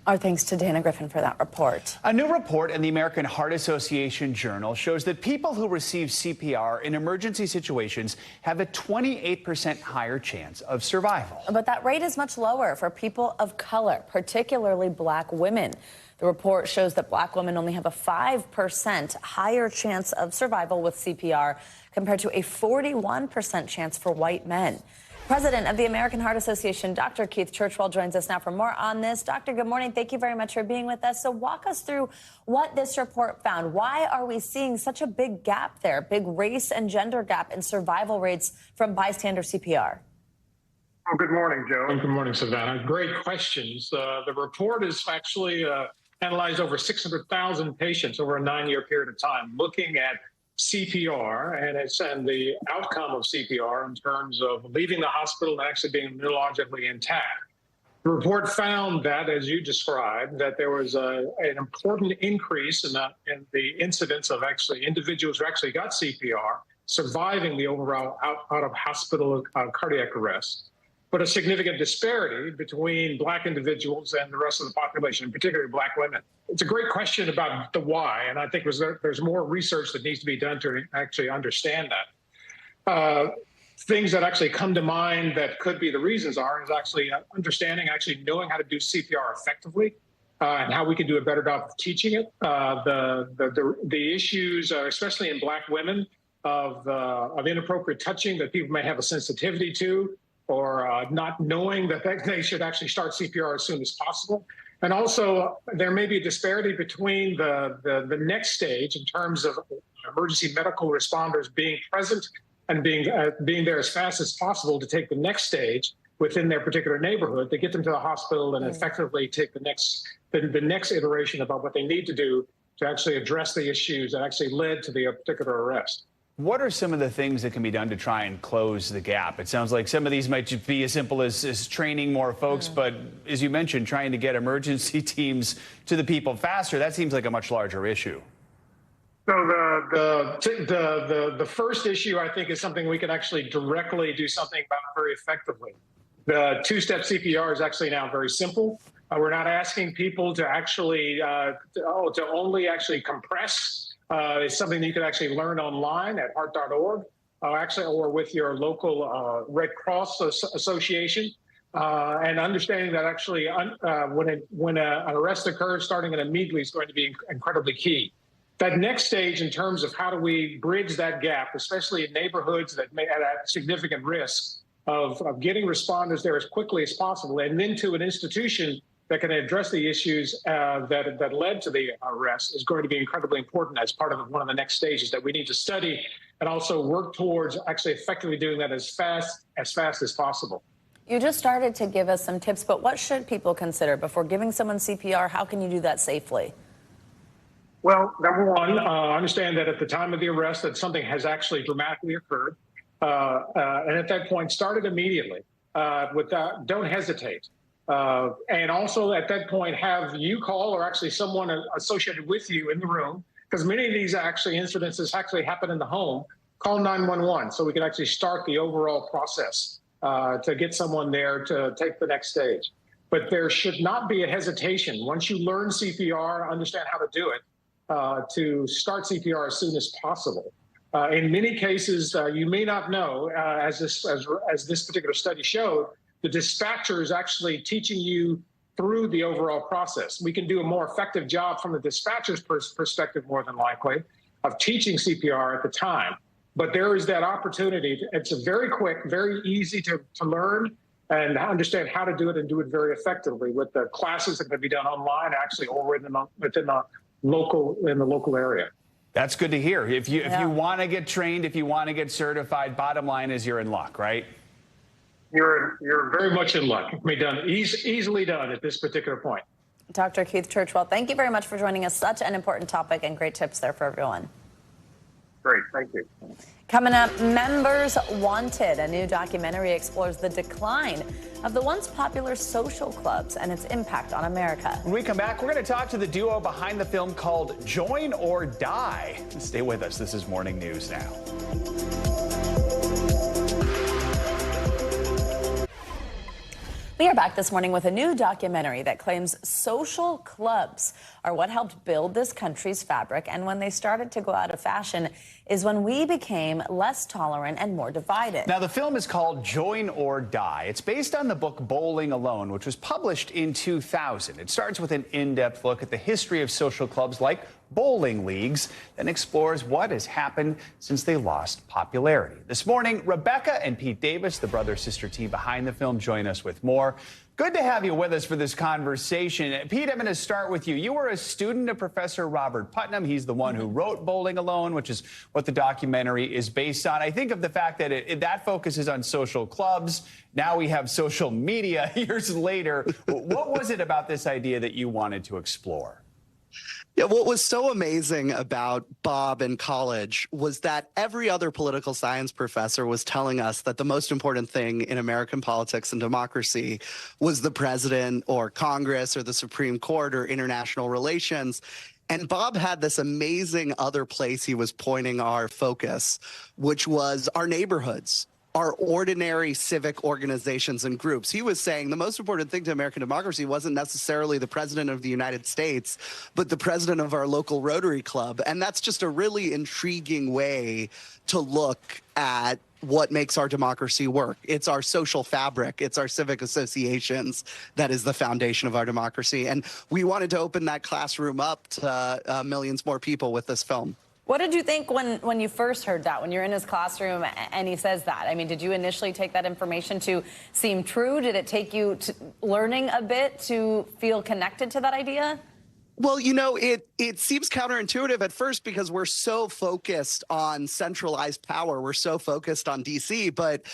Our thanks to Dana Griffin for that report. A new report in the American Heart Association Journal shows that people who receive CPR in emergency situations have a 28% higher chance of survival. But that rate is much lower for people of color, particularly black women. The report shows that black women only have a 5% higher chance of survival with CPR compared to a 41% chance for white men. President of the American Heart Association, Dr. Keith Churchwell, joins us now for more on this. Doctor, good morning. Thank you very much for being with us. So walk us through what this report found. Why are we seeing such a big gap there, big race and gender gap in survival rates from bystander CPR? Oh, good morning, Joe. And good morning, Savannah. Great questions. The report has actually analyzed over 600,000 patients over a 9-year period of time, looking at CPR and the outcome of CPR in terms of leaving the hospital and actually being neurologically intact. The report found that, as you described, that there was an important increase in the incidence of actually individuals who actually got CPR surviving the overall out-of-hospital cardiac arrest, but a significant disparity between black individuals and the rest of the population, particularly black women. It's a great question about the why, and I think there's more research that needs to be done to actually understand that. things that actually come to mind that could be the reasons is actually understanding, actually knowing how to do CPR effectively, and how we can do a better job of teaching it. The issues, especially in Black women, of inappropriate touching that people may have a sensitivity to, or not knowing that they should actually start CPR as soon as possible. And also, there may be a disparity between the next stage in terms of emergency medical responders being present and being there as fast as possible to take the next stage within their particular neighborhood to get them to the hospital and effectively take the next iteration about what they need to do to actually address the issues that actually led to the particular arrest. What are some of the things that can be done to try and close the gap? It sounds like some of these might just be as simple as training more folks, but as you mentioned, trying to get emergency teams to the people faster, that seems like a much larger issue. So the first issue, I think, is something we can actually directly do something about very effectively. The two-step CPR is actually now very simple. We're not asking people to actually to only actually compress. It's something that you can actually learn online at heart.org, or with your local Red Cross Association, and understanding that actually when an arrest occurs, starting it immediately is going to be incredibly key. That next stage in terms of how do we bridge that gap, especially in neighborhoods that may have at significant risk of getting responders there as quickly as possible, and then to an institution that can address the issues that led to the arrest, is going to be incredibly important as part of one of the next stages that we need to study and also work towards actually effectively doing that as fast as possible. You just started to give us some tips, but what should people consider before giving someone CPR? How can you do that safely? Well, number one, understand that at the time of the arrest that something has actually dramatically occurred. And at that point, start it immediately. Don't hesitate. And also at that point, have you call or actually someone associated with you in the room, because many of these incidences actually happen in the home. Call 911 so we can actually start the overall process to get someone there to take the next stage. But there should not be a hesitation. Once you learn CPR, understand how to do it, to start CPR as soon as possible. In many cases, you may not know, as this particular study showed, the dispatcher is actually teaching you through the overall process. We can do a more effective job from the dispatcher's perspective, more than likely, of teaching CPR at the time. But there is that opportunity. It's a very quick, very easy to learn and understand how to do it and do it very effectively with the classes that can be done online, actually, or within the local area. That's good to hear. If you want to get trained, if you want to get certified, bottom line is you're in luck, right? You're very much in luck. It can be done easily done at this particular point. Dr. Keith Churchwell, thank you very much for joining us. Such an important topic and great tips there for everyone. Great, thank you. Coming up, Members Wanted. A new documentary explores the decline of the once popular social clubs and its impact on America. When we come back, we're going to talk to the duo behind the film called Join or Die. Stay with us. This is Morning News Now. We are back this morning with a new documentary that claims social clubs are what helped build this country's fabric, and when they started to go out of fashion is when we became less tolerant and more divided. Now, the film is called Join or Die. It's based on the book Bowling Alone, which was published in 2000. It starts with an in-depth look at the history of social clubs like bowling leagues, then explores what has happened since they lost popularity. This morning, Rebecca and Pete Davis, the brother-sister team behind the film, join us with more. Good to have you with us for this conversation. Pete, I'm going to start with you. You were a student of Professor Robert Putnam. He's the one who wrote Bowling Alone, which is what the documentary is based on. I think of the fact that that focuses on social clubs. Now we have social media years later. What was it about this idea that you wanted to explore? Yeah, what was so amazing about Bob in college was that every other political science professor was telling us that the most important thing in American politics and democracy was the president or Congress or the Supreme Court or international relations. And Bob had this amazing other place he was pointing our focus, which was our neighborhoods, are ordinary civic organizations and groups. He was saying the most important thing to American democracy wasn't necessarily the president of the United States, but the president of our local Rotary Club. And that's just a really intriguing way to look at what makes our democracy work. It's our social fabric. It's our civic associations that is the foundation of our democracy. And we wanted to open that classroom up to millions more people with this film. What did you think when you first heard that, when you're in his classroom and he says that? I mean, did you initially take that information to seem true? Did it take you learning a bit to feel connected to that idea? Well, you know, it seems counterintuitive at first because we're so focused on centralized power. We're so focused on D.C. But,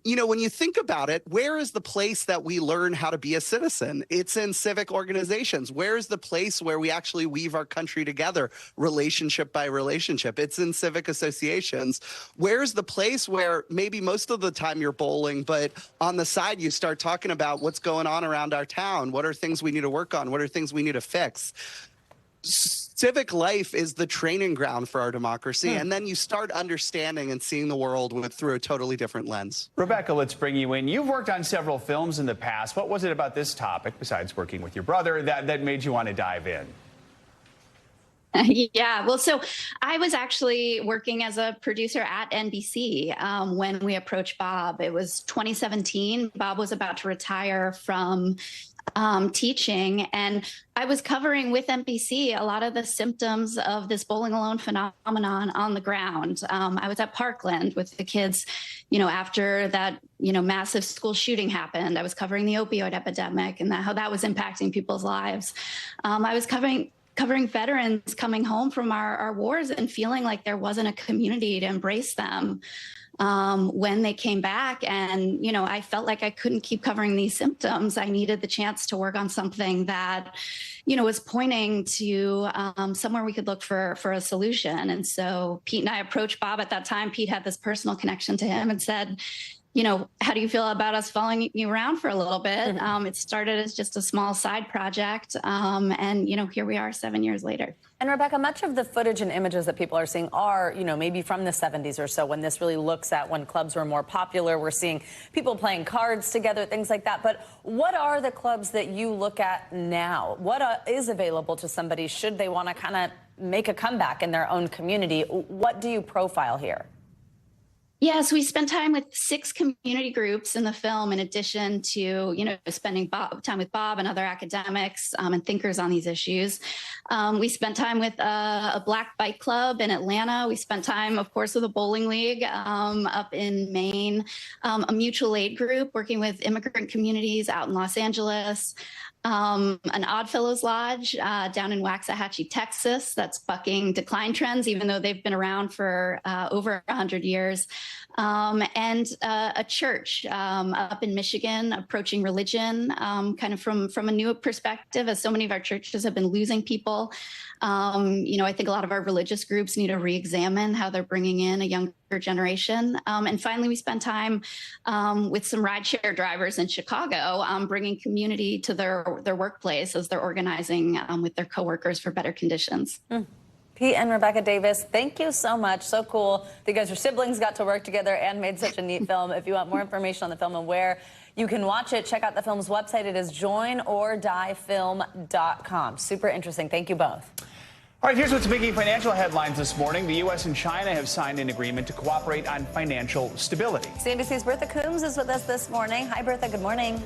you know, when you think about it, where is the place that we learn how to be a citizen? It's in civic organizations. Where is the place where we actually weave our country together, relationship by relationship? It's in civic associations. Where's the place where maybe most of the time you're bowling, but on the side you start talking about what's going on around our town? What are things we need to work on? What are things we need to fix? Civic life is the training ground for our democracy, and then you start understanding and seeing the world through a totally different lens. Rebecca, let's bring you in. You've worked on several films in the past. What was it about this topic, besides working with your brother, that made you want to dive in? Yeah, well, so I was actually working as a producer at NBC when we approached Bob. It was 2017. Bob was about to retire from teaching, and I was covering with NBC a lot of the symptoms of this bowling alone phenomenon on the ground. I was at Parkland with the kids, you know, after that, you know, massive school shooting happened. I was covering the opioid epidemic and how that was impacting people's lives. I was covering veterans coming home from our wars and feeling like there wasn't a community to embrace them when they came back. And, you know, I felt like I couldn't keep covering these symptoms. I needed the chance to work on something that, you know, was pointing to somewhere we could look for a solution. And so Pete and I approached Bob at that time. Pete had this personal connection to him and said, you know, how do you feel about us following you around for a little bit? It started as just a small side project. And, you know, here we are 7 years later. And Rebecca, much of the footage and images that people are seeing are, you know, maybe from the 70s or so, when this really looks at when clubs were more popular. We're seeing people playing cards together, things like that. But what are the clubs that you look at now? What is available to somebody should they want to kind of make a comeback in their own community? What do you profile here? Yes, we spent time with 6 community groups in the film, in addition to, you know, spending time with Bob and other academics and thinkers on these issues. We spent time with a Black Bike Club in Atlanta. We spent time, of course, with a bowling league up in Maine, a mutual aid group working with immigrant communities out in Los Angeles, an Oddfellows Lodge down in Waxahachie, Texas, that's bucking decline trends, even though they've been around for over 100 years, and a church up in Michigan, approaching religion kind of from a new perspective, as so many of our churches have been losing people. You know, I think a lot of our religious groups need to re-examine how they're bringing in a younger generation. And finally, we spent time with some rideshare drivers in Chicago, bringing community to their workplace as they're organizing with their coworkers for better conditions. Pete and Rebecca Davis, thank you so much. So cool. You guys are siblings, got to work together, and made such a neat film. If you want more information on the film and where you can watch it, check out the film's website. It is joinordifilm.com. Super interesting. Thank you both. All right, here's what's making financial headlines this morning. The U.S. and China have signed an agreement to cooperate on financial stability. CNBC's Bertha Coombs is with us this morning. Hi, Bertha. Good morning.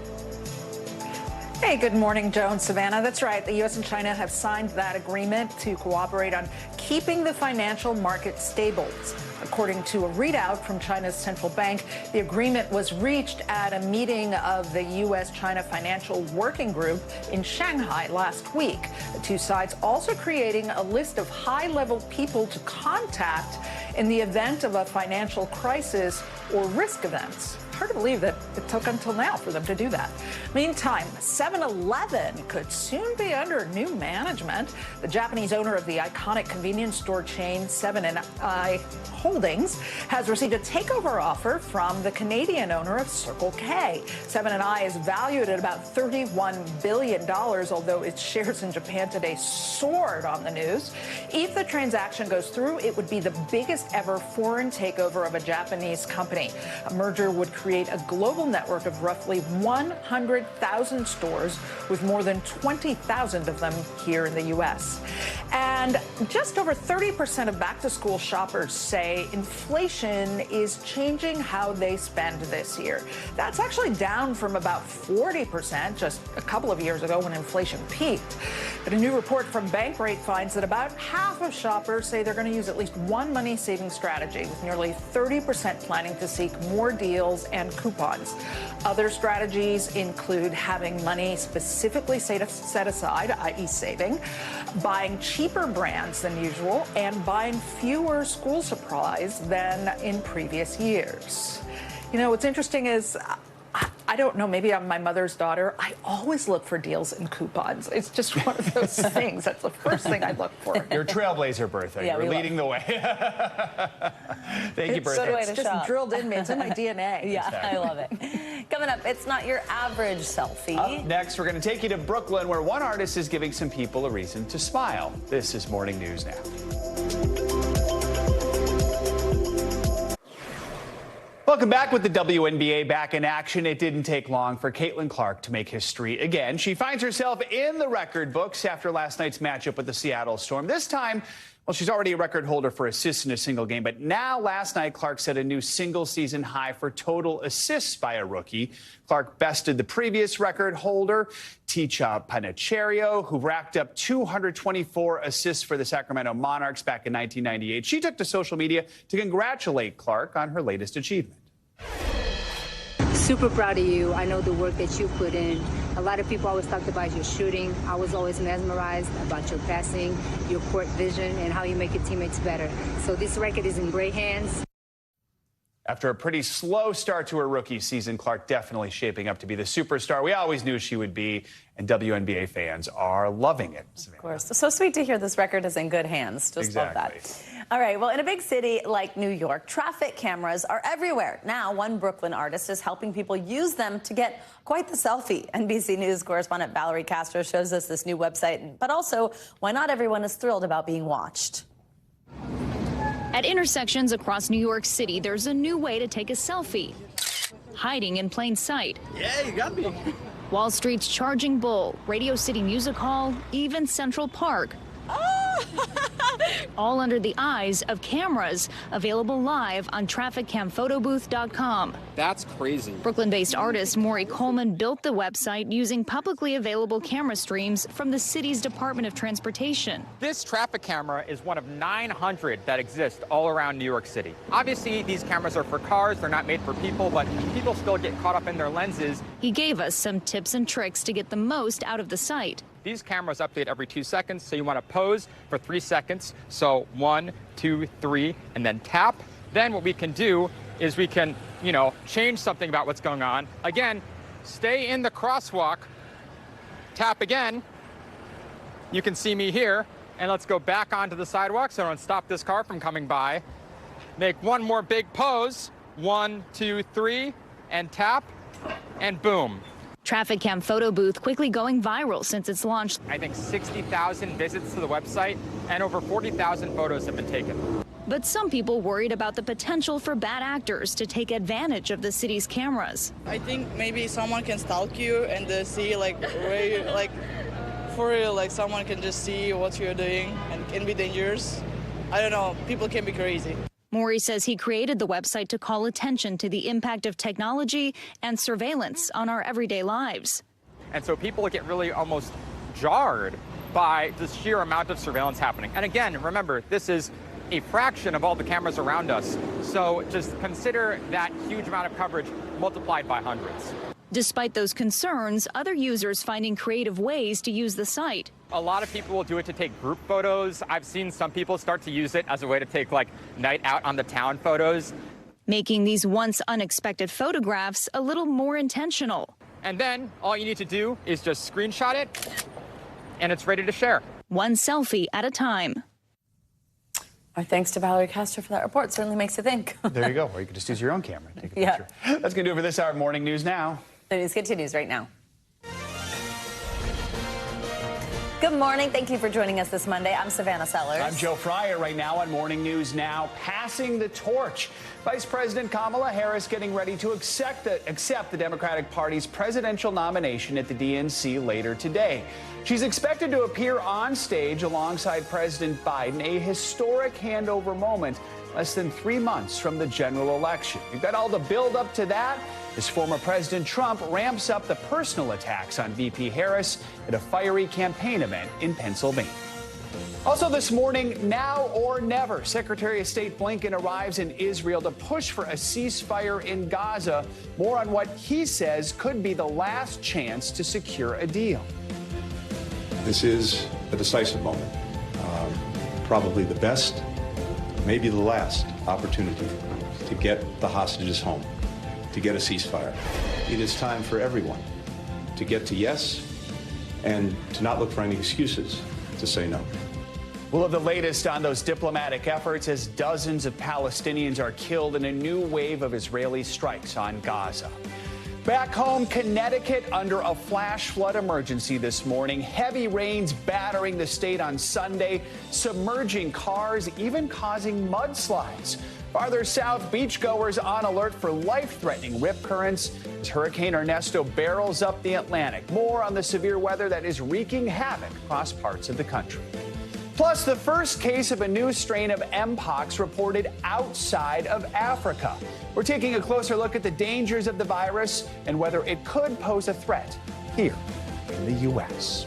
Hey, good morning, Joe and Savannah. That's right. The U.S. and China have signed that agreement to cooperate on keeping the financial market stable. According to a readout from China's central bank, the agreement was reached at a meeting of the U.S.-China Financial Working Group in Shanghai last week. The two sides also creating a list of high-level people to contact in the event of a financial crisis or risk events. hard to believe that it took until now for them to do that. Meantime, 7-Eleven could soon be under new management. The Japanese owner of the iconic convenience store chain 7-I Holdings has received a takeover offer from the Canadian owner of Circle K. 7-I is valued at about $31 billion, although its shares in Japan today soared on the news. If the transaction goes through, it would be the biggest ever foreign takeover of a Japanese company. A merger would create a global network of roughly 100,000 stores, with more than 20,000 of them here in the U.S. And just over 30% of back-to-school shoppers say inflation is changing how they spend this year. That's actually down from about 40% just a couple of years ago when inflation peaked. But a new report from Bankrate finds that about half of shoppers say they're going to use at least one money-saving strategy, with nearly 30% planning to seek more deals and coupons. Other strategies include having money specifically set aside, i.e. saving, buying cheaper brands than usual, and buying fewer school supplies than in previous years. You know, what's interesting is, I don't know, maybe I'm my mother's daughter. I always look for deals and coupons. It's just one of those things. That's the first thing I look for. You're a trailblazer, Bertha. Yeah, You're leading the way. Thank you, Bertha. It's just drilled in me. It's in my DNA. Yeah, Exactly. I love it. Coming up, it's not your average selfie. Up next, we're going to take you to Brooklyn, where one artist is giving some people a reason to smile. This is Morning News Now. Welcome back with the WNBA back in action. It didn't take long for Caitlin Clark to make history again. She finds herself in the record books after last night's matchup with the Seattle Storm. This time, well, she's already a record holder for assists in a single game, but now last night, Clark set a new single-season high for total assists by a rookie. Clark bested the previous record holder, Ticha Panicherio, who racked up 224 assists for the Sacramento Monarchs back in 1998. She took to social media to congratulate Clark on her latest achievement. Super proud of you. I know the work that you put in. A lot of people always talked about your shooting. I was always mesmerized about your passing, your court vision, and how you make your teammates better. So this record is in great hands. After a pretty slow start to her rookie season, Clark definitely shaping up to be the superstar we always knew she would be, and WNBA fans are loving it. Of course. So sweet to hear this record is in good hands. Just love that. All right. Well, in a big city like New York, traffic cameras are everywhere. Now, one Brooklyn artist is helping people use them to get quite the selfie. NBC News correspondent Valerie Castro shows us this new website, but also why not everyone is thrilled about being watched. At intersections across New York City, there's a new way to take a selfie, hiding in plain sight. Yeah, you got me. Wall Street's Charging Bull, Radio City Music Hall, even Central Park. All under the eyes of cameras, available live on trafficcamphotobooth.com. That's crazy. Brooklyn-based artist Maury Coleman built the website using publicly available camera streams from the city's Department of Transportation. This traffic camera is one of 900 that exist all around New York City. Obviously, these cameras are for cars. They're not made for people, but people still get caught up in their lenses. He gave us some tips and tricks to get the most out of the site. These cameras update every 2 seconds, so you want to pose for 3 seconds. So 1, 2, 3, and then tap. Then what we can do is we can, change something about what's going on. Again, stay in the crosswalk, tap again. You can see me here, and let's go back onto the sidewalk so I don't stop this car from coming by. Make one more big pose, 1, 2, 3, and tap, and boom. Traffic Cam Photo Booth quickly going viral since its launch. I think 60,000 visits to the website and over 40,000 photos have been taken. But some people worried about the potential for bad actors to take advantage of the city's cameras. I think maybe someone can stalk you and see where you, for real, someone can just see what you're doing and can be dangerous. I don't know, people can be crazy. Maury says he created the website to call attention to the impact of technology and surveillance on our everyday lives. And so people get really almost jarred by the sheer amount of surveillance happening. And again, remember, this is a fraction of all the cameras around us. So just consider that huge amount of coverage multiplied by hundreds. Despite those concerns, other users finding creative ways to use the site. A lot of people will do it to take group photos. I've seen some people start to use it as a way to take night out on the town photos. making these once unexpected photographs a little more intentional. And then all you need to do is just screenshot it, and it's ready to share. One selfie at a time. Our thanks to Valerie Castro for that report. Certainly makes you think. There you go. Or you could just use your own camera and take a Yeah. picture. That's going to do it for this hour of Morning News Now. The news continues right now. Good morning. Thank you for joining us this Monday. I'm Savannah Sellers. I'm Joe Fryer. Right now on Morning News Now, passing the torch. Vice President Kamala Harris getting ready to accept the Democratic Party's presidential nomination at the DNC later today. She's expected to appear on stage alongside President Biden, a historic handover moment less than 3 months from the general election. You've got all the build up to that as former President Trump ramps up the personal attacks on VP Harris at a fiery campaign event in Pennsylvania. Also this morning, now or never, Secretary of State Blinken arrives in Israel to push for a ceasefire in Gaza. More on what he says could be the last chance to secure a deal. This is a decisive moment, probably the best, maybe the last opportunity to get the hostages home, to get a ceasefire. It is time for everyone to get to yes and to not look for any excuses to say no. We'll have the latest on those diplomatic efforts as dozens of Palestinians are killed in a new wave of Israeli strikes on Gaza. Back home, Connecticut under a flash flood emergency this morning. Heavy rains battering the state on Sunday, submerging cars, even causing mudslides. Farther south, beachgoers on alert for life-threatening rip currents as Hurricane Ernesto barrels up the Atlantic. More on the severe weather that is wreaking havoc across parts of the country. Plus, the first case of a new strain of Mpox reported outside of Africa. We're taking a closer look at the dangers of the virus and whether it could pose a threat here in the U.S.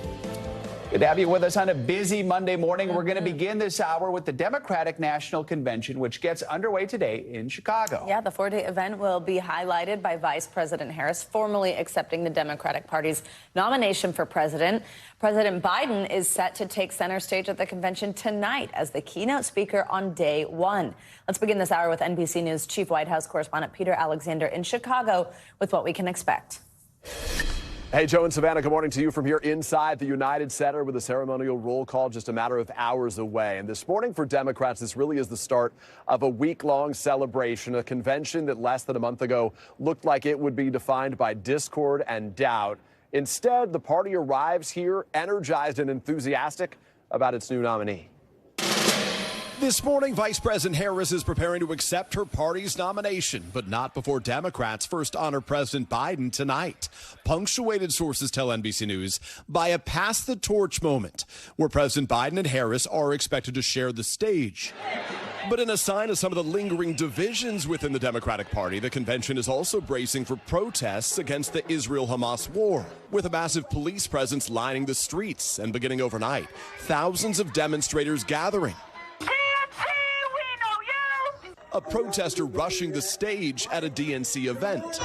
Good to have you with us on a busy Monday morning. We're going to begin this hour with the Democratic National Convention, which gets underway today in Chicago. Yeah, the four-day event will be highlighted by Vice President Harris formally accepting the Democratic Party's nomination for president. President Biden is set to take center stage at the convention tonight as the keynote speaker on day one. Let's begin this hour with NBC News Chief White House correspondent Peter Alexander in Chicago with what we can expect. Hey, Joe and Savannah, good morning to you from here inside the United Center with a ceremonial roll call just a matter of hours away. And this morning for Democrats, this really is the start of a week-long celebration, a convention that less than a month ago looked like it would be defined by discord and doubt. Instead, the party arrives here energized and enthusiastic about its new nominee. This morning, Vice President Harris is preparing to accept her party's nomination, but not before Democrats first honor President Biden tonight. Punctuated sources tell NBC News by a pass-the-torch moment, where President Biden and Harris are expected to share the stage. But in a sign of some of the lingering divisions within the Democratic Party, the convention is also bracing for protests against the Israel-Hamas war, with a massive police presence lining the streets. And beginning overnight, thousands of demonstrators gathering. A protester rushing the stage at a DNC event.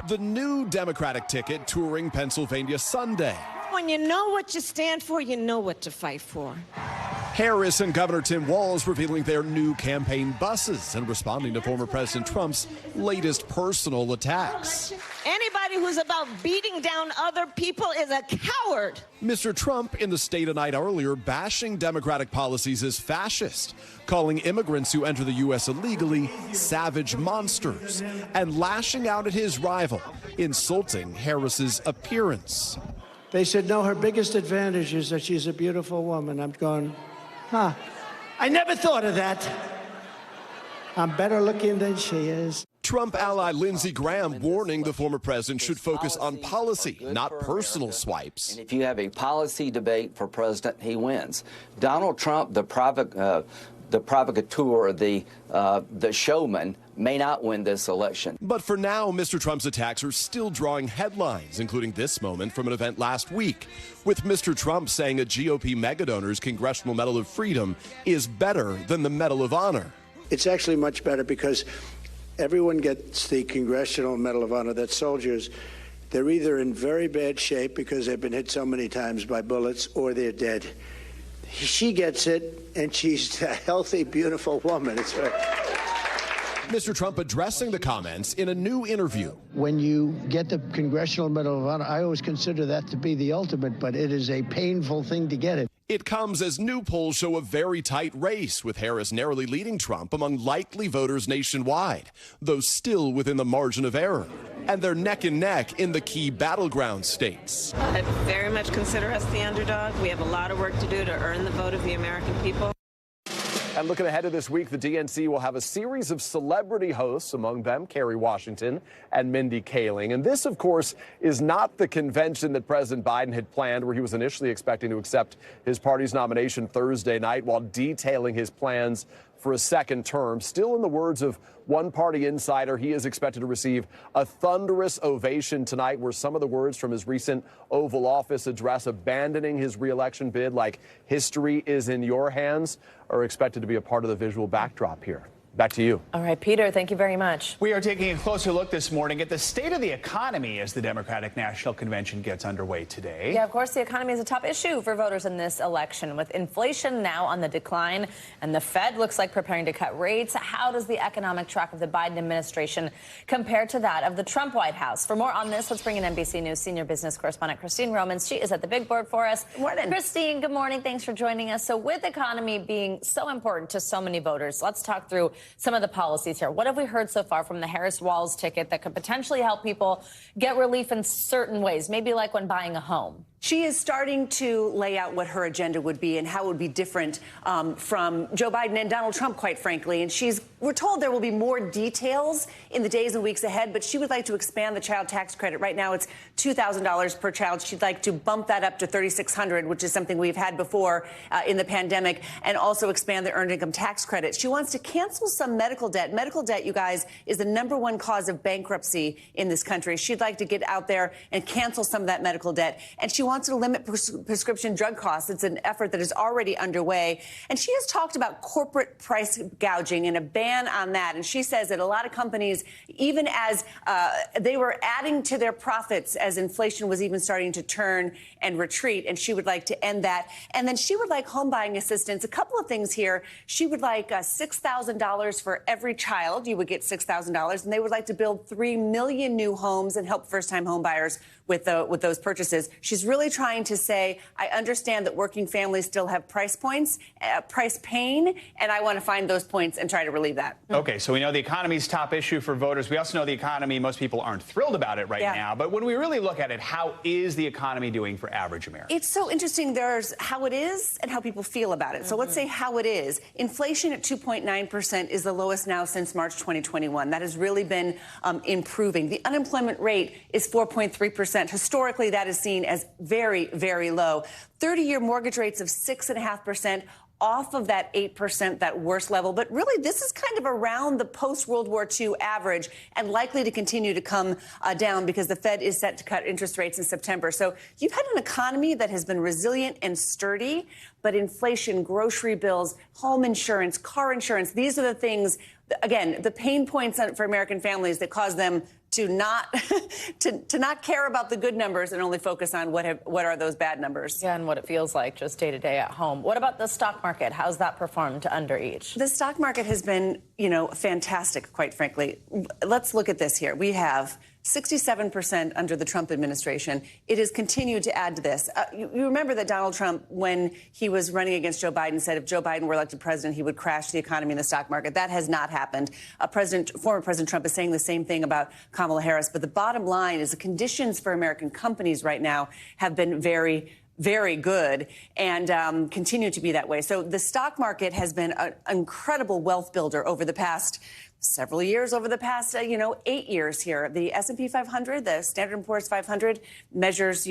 The new Democratic ticket touring Pennsylvania Sunday. When you know what you stand for, you know what to fight for. Harris and Governor Tim Walz revealing their new campaign buses and responding to former President Trump's latest personal attacks. Anybody who's about beating down other people is a coward. Mr. Trump in the state a night earlier bashing Democratic policies as fascist, calling immigrants who enter the U.S. illegally savage monsters, and lashing out at his rival, insulting Harris's appearance. They said, no, her biggest advantage is that she's a beautiful woman. I'm going, huh, I never thought of that. I'm better looking than she is. Trump ally Lindsey Graham warning the former president should focus on policy, not personal swipes. And if you have a policy debate for president, he wins. Donald Trump, the provocateur, the showman, may not win this election. But for now, Mr. Trump's attacks are still drawing headlines, including this moment from an event last week, with Mr. Trump saying a GOP megadonor's Congressional Medal of Freedom is better than the Medal of Honor. It's actually much better because everyone gets the Congressional Medal of Honor. That's soldiers. They're either in very bad shape because they've been hit so many times by bullets or they're dead. She gets it, and she's a healthy, beautiful woman. It's right. Mr. Trump addressing the comments in a new interview. When you get the Congressional Medal of Honor, I always consider that to be the ultimate, but it is a painful thing to get it. It comes as new polls show a very tight race, with Harris narrowly leading Trump among likely voters nationwide, though still within the margin of error. And they're neck and neck in the key battleground states. I very much consider us the underdog. We have a lot of work to do to earn the vote of the American people. And looking ahead to this week, the DNC will have a series of celebrity hosts, among them Kerry Washington and Mindy Kaling. And this, of course, is not the convention that President Biden had planned, where he was initially expecting to accept his party's nomination Thursday night while detailing his plans for a second term. Still, in the words of one party insider, he is expected to receive a thunderous ovation tonight, where some of the words from his recent Oval Office address abandoning his reelection bid, like "history is in your hands," are expected to be a part of the visual backdrop here. Back to you. All right, Peter, thank you very much. We are taking a closer look this morning at the state of the economy as the Democratic National Convention gets underway today. Yeah, of course, the economy is a top issue for voters in this election, with inflation now on the decline and the Fed looks like preparing to cut rates. How does the economic track of the Biden administration compare to that of the Trump White House? For more on this, let's bring in NBC News senior business correspondent Christine Romans. She is at the big board for us. Good morning. Christine, good morning. Thanks for joining us. So with the economy being so important to so many voters, let's talk through some of the policies here. What have we heard so far from the Harris-Walz ticket that could potentially help people get relief in certain ways, maybe like when buying a home? She is starting to lay out what her agenda would be and how it would be different from Joe Biden and Donald Trump, quite frankly. And we're told there will be more details in the days and weeks ahead, but she would like to expand the child tax credit. Right now, it's $2,000 per child. She'd like to bump that up to $3,600, which is something we've had before in the pandemic, and also expand the earned income tax credit. She wants to cancel some medical debt. Medical debt, you guys, is the #1 cause of bankruptcy in this country. She'd like to get out there and cancel some of that medical debt. And she wants to limit prescription drug costs. It's an effort that is already underway. And she has talked about corporate price gouging and a ban on that. And she says that a lot of companies, even as they were adding to their profits as inflation was even starting to turn and retreat, and she would like to end that. And then she would like home buying assistance. A couple of things here. She would like $6,000 for every child. You would get $6,000. And they would like to build 3 million new homes and help first-time home buyers with those purchases. She's really trying to say, I understand that working families still have price points, price pain, and I want to find those points and try to relieve that. Okay, so we know the economy's top issue for voters. We also know the economy, most people aren't thrilled about it right now. But when we really look at it, how is the economy doing for average Americans? It's so interesting. There's how it is and how people feel about it. So let's say how it is. Inflation at 2.9% is the lowest now since March 2021. That has really been improving. The unemployment rate is 4.3%. Historically, that is seen as very, very low. 30-year mortgage rates of 6.5%. Off of that 8%, that worst level. But really, this is kind of around the post-World War II average and likely to continue to come down because the Fed is set to cut interest rates in September. So you've had an economy that has been resilient and sturdy, but inflation, grocery bills, home insurance, car insurance, these are the things, again, the pain points for American families that cause them to not care about the good numbers and only focus on what are those bad numbers. Yeah, and what it feels like just day to day at home. What about the stock market? How's that performed under each? The stock market has been, fantastic, quite frankly. Let's look at this here. We have 67% under the Trump administration. It has continued to add to this. You remember that Donald Trump, when he was running against Joe Biden, said if Joe Biden were elected president, he would crash the economy and the stock market. That has not happened. Former President Trump is saying the same thing about Kamala Harris. But the bottom line is the conditions for American companies right now have been very, very good and continue to be that way. So the stock market has been an incredible wealth builder over the past several years, over the past, 8 years here. The S&P 500, the Standard & Poor's 500 measures,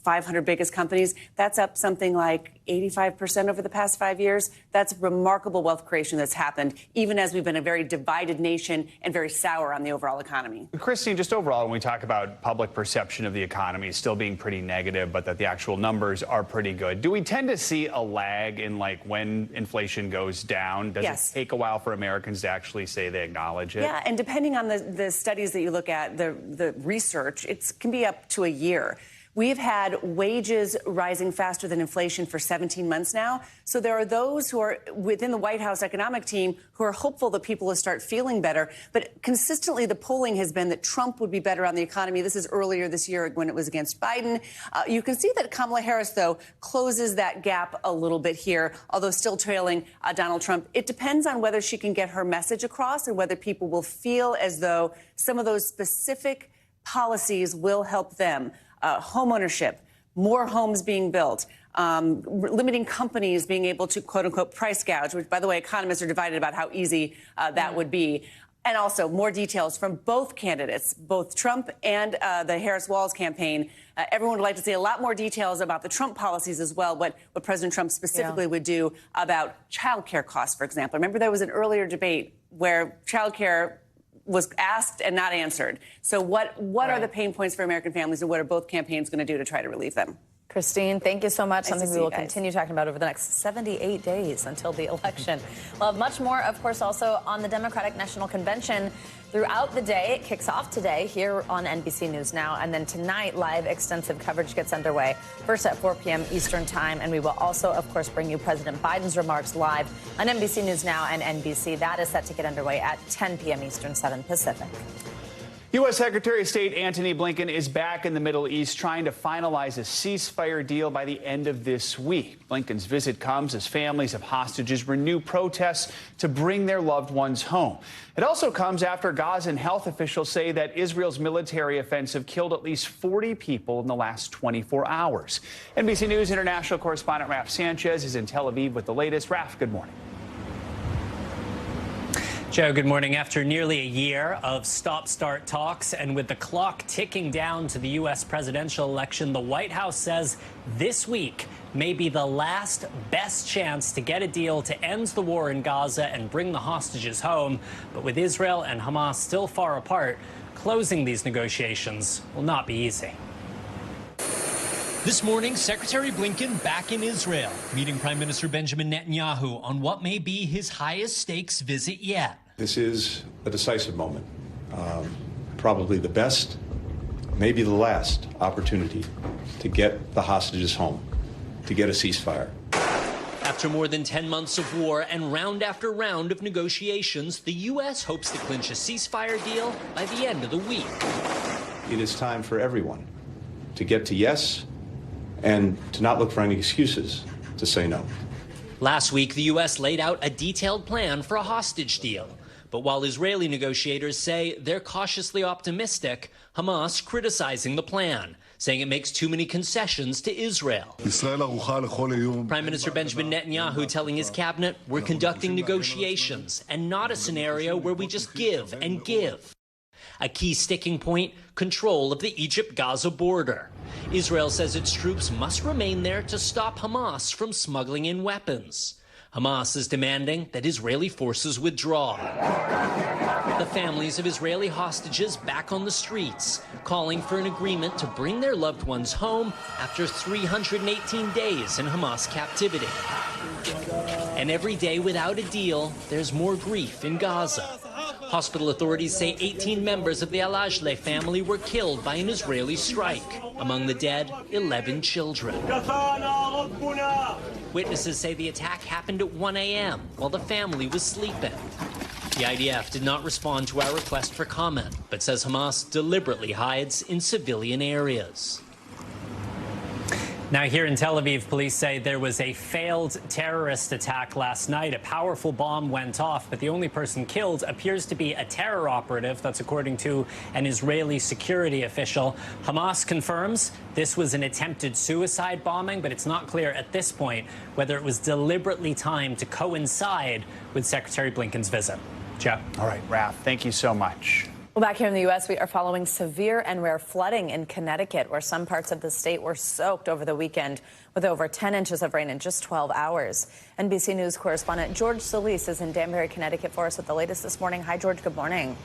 500 biggest companies. That's up something like 85% over the past 5 years. That's remarkable wealth creation that's happened, even as we've been a very divided nation and very sour on the overall economy. Christine, just overall, when we talk about public perception of the economy still being pretty negative, but that the actual numbers are pretty good, do we tend to see a lag in when inflation goes down? Does it take a while for Americans to actually say they acknowledge it? Yeah, and depending on the studies that you look at, the research, it can be up to a year. We've had wages rising faster than inflation for 17 months now. So there are those who are within the White House economic team who are hopeful that people will start feeling better. But consistently, the polling has been that Trump would be better on the economy. This is earlier this year when it was against Biden. You can see that Kamala Harris, though, closes that gap a little bit here, although still trailing Donald Trump. It depends on whether she can get her message across and whether people will feel as though some of those specific policies will help them. Home ownership, more homes being built, limiting companies being able to, quote unquote, price gouge, which, by the way, economists are divided about how easy that would be. And also more details from both candidates, both Trump and the Harris-Walz campaign. Everyone would like to see a lot more details about the Trump policies as well, what President Trump specifically would do about child care costs, for example. Remember, there was an earlier debate where child care was asked and not answered. So what are the pain points for American families, and what are both campaigns going to do to try to relieve them? Christine, thank you so much. Nice Something to we see will you guys. continue talking about over the next 78 days until the election. We'll have much more, of course, also on the Democratic National Convention throughout the day. It kicks off today here on NBC News Now. And then tonight, live extensive coverage gets underway, first at 4 p.m. Eastern Time. And we will also, of course, bring you President Biden's remarks live on NBC News Now and NBC. That is set to get underway at 10 p.m. Eastern, 7 Pacific. U.S. Secretary of State Antony Blinken is back in the Middle East trying to finalize a ceasefire deal by the end of this week. Blinken's visit comes as families of hostages renew protests to bring their loved ones home. It also comes after Gazan health officials say that Israel's military offensive killed at least 40 people in the last 24 hours. NBC News international correspondent Raf Sanchez is in Tel Aviv with the latest. Raf, good morning. Joe, good morning. After nearly a year of stop-start talks and with the clock ticking down to the U.S. presidential election, the White House says this week may be the last best chance to get a deal to end the war in Gaza and bring the hostages home. But with Israel and Hamas still far apart, closing these negotiations will not be easy. This morning, Secretary Blinken back in Israel, meeting Prime Minister Benjamin Netanyahu on what may be his highest stakes visit yet. This is a decisive moment, probably the best, maybe the last opportunity to get the hostages home, to get a ceasefire. After more than 10 months of war and round after round of negotiations, the U.S. hopes to clinch a ceasefire deal by the end of the week. It is time for everyone to get to yes and to not look for any excuses to say no. Last week, the U.S. laid out a detailed plan for a hostage deal. But while Israeli negotiators say they're cautiously optimistic, Hamas criticizing the plan, saying it makes too many concessions to Israel. Prime Minister Benjamin Netanyahu telling his cabinet, we're conducting negotiations and not a scenario where we just give and give. A key sticking point, control of the Egypt-Gaza border. Israel says its troops must remain there to stop Hamas from smuggling in weapons. Hamas is demanding that Israeli forces withdraw. The families of Israeli hostages back on the streets, calling for an agreement to bring their loved ones home after 318 days in Hamas captivity. And every day without a deal, there's more grief in Gaza. Hospital authorities say 18 members of the Al-Ajleh family were killed by an Israeli strike. Among the dead, 11 children. Witnesses say the attack happened at 1 a.m. while the family was sleeping. The IDF did not respond to our request for comment, but says Hamas deliberately hides in civilian areas. Now, here in Tel Aviv, police say there was a failed terrorist attack last night. A powerful bomb went off, but the only person killed appears to be a terror operative. That's according to an Israeli security official. Hamas confirms this was an attempted suicide bombing, but it's not clear at this point whether it was deliberately timed to coincide with Secretary Blinken's visit. Joe. All right, Raf, thank you so much. Well, back here in the U.S., we are following severe and rare flooding in Connecticut, where some parts of the state were soaked over the weekend with over 10 inches of rain in just 12 hours. NBC News correspondent George Solis is in Danbury, Connecticut for us with the latest this morning. Hi, George. Good morning.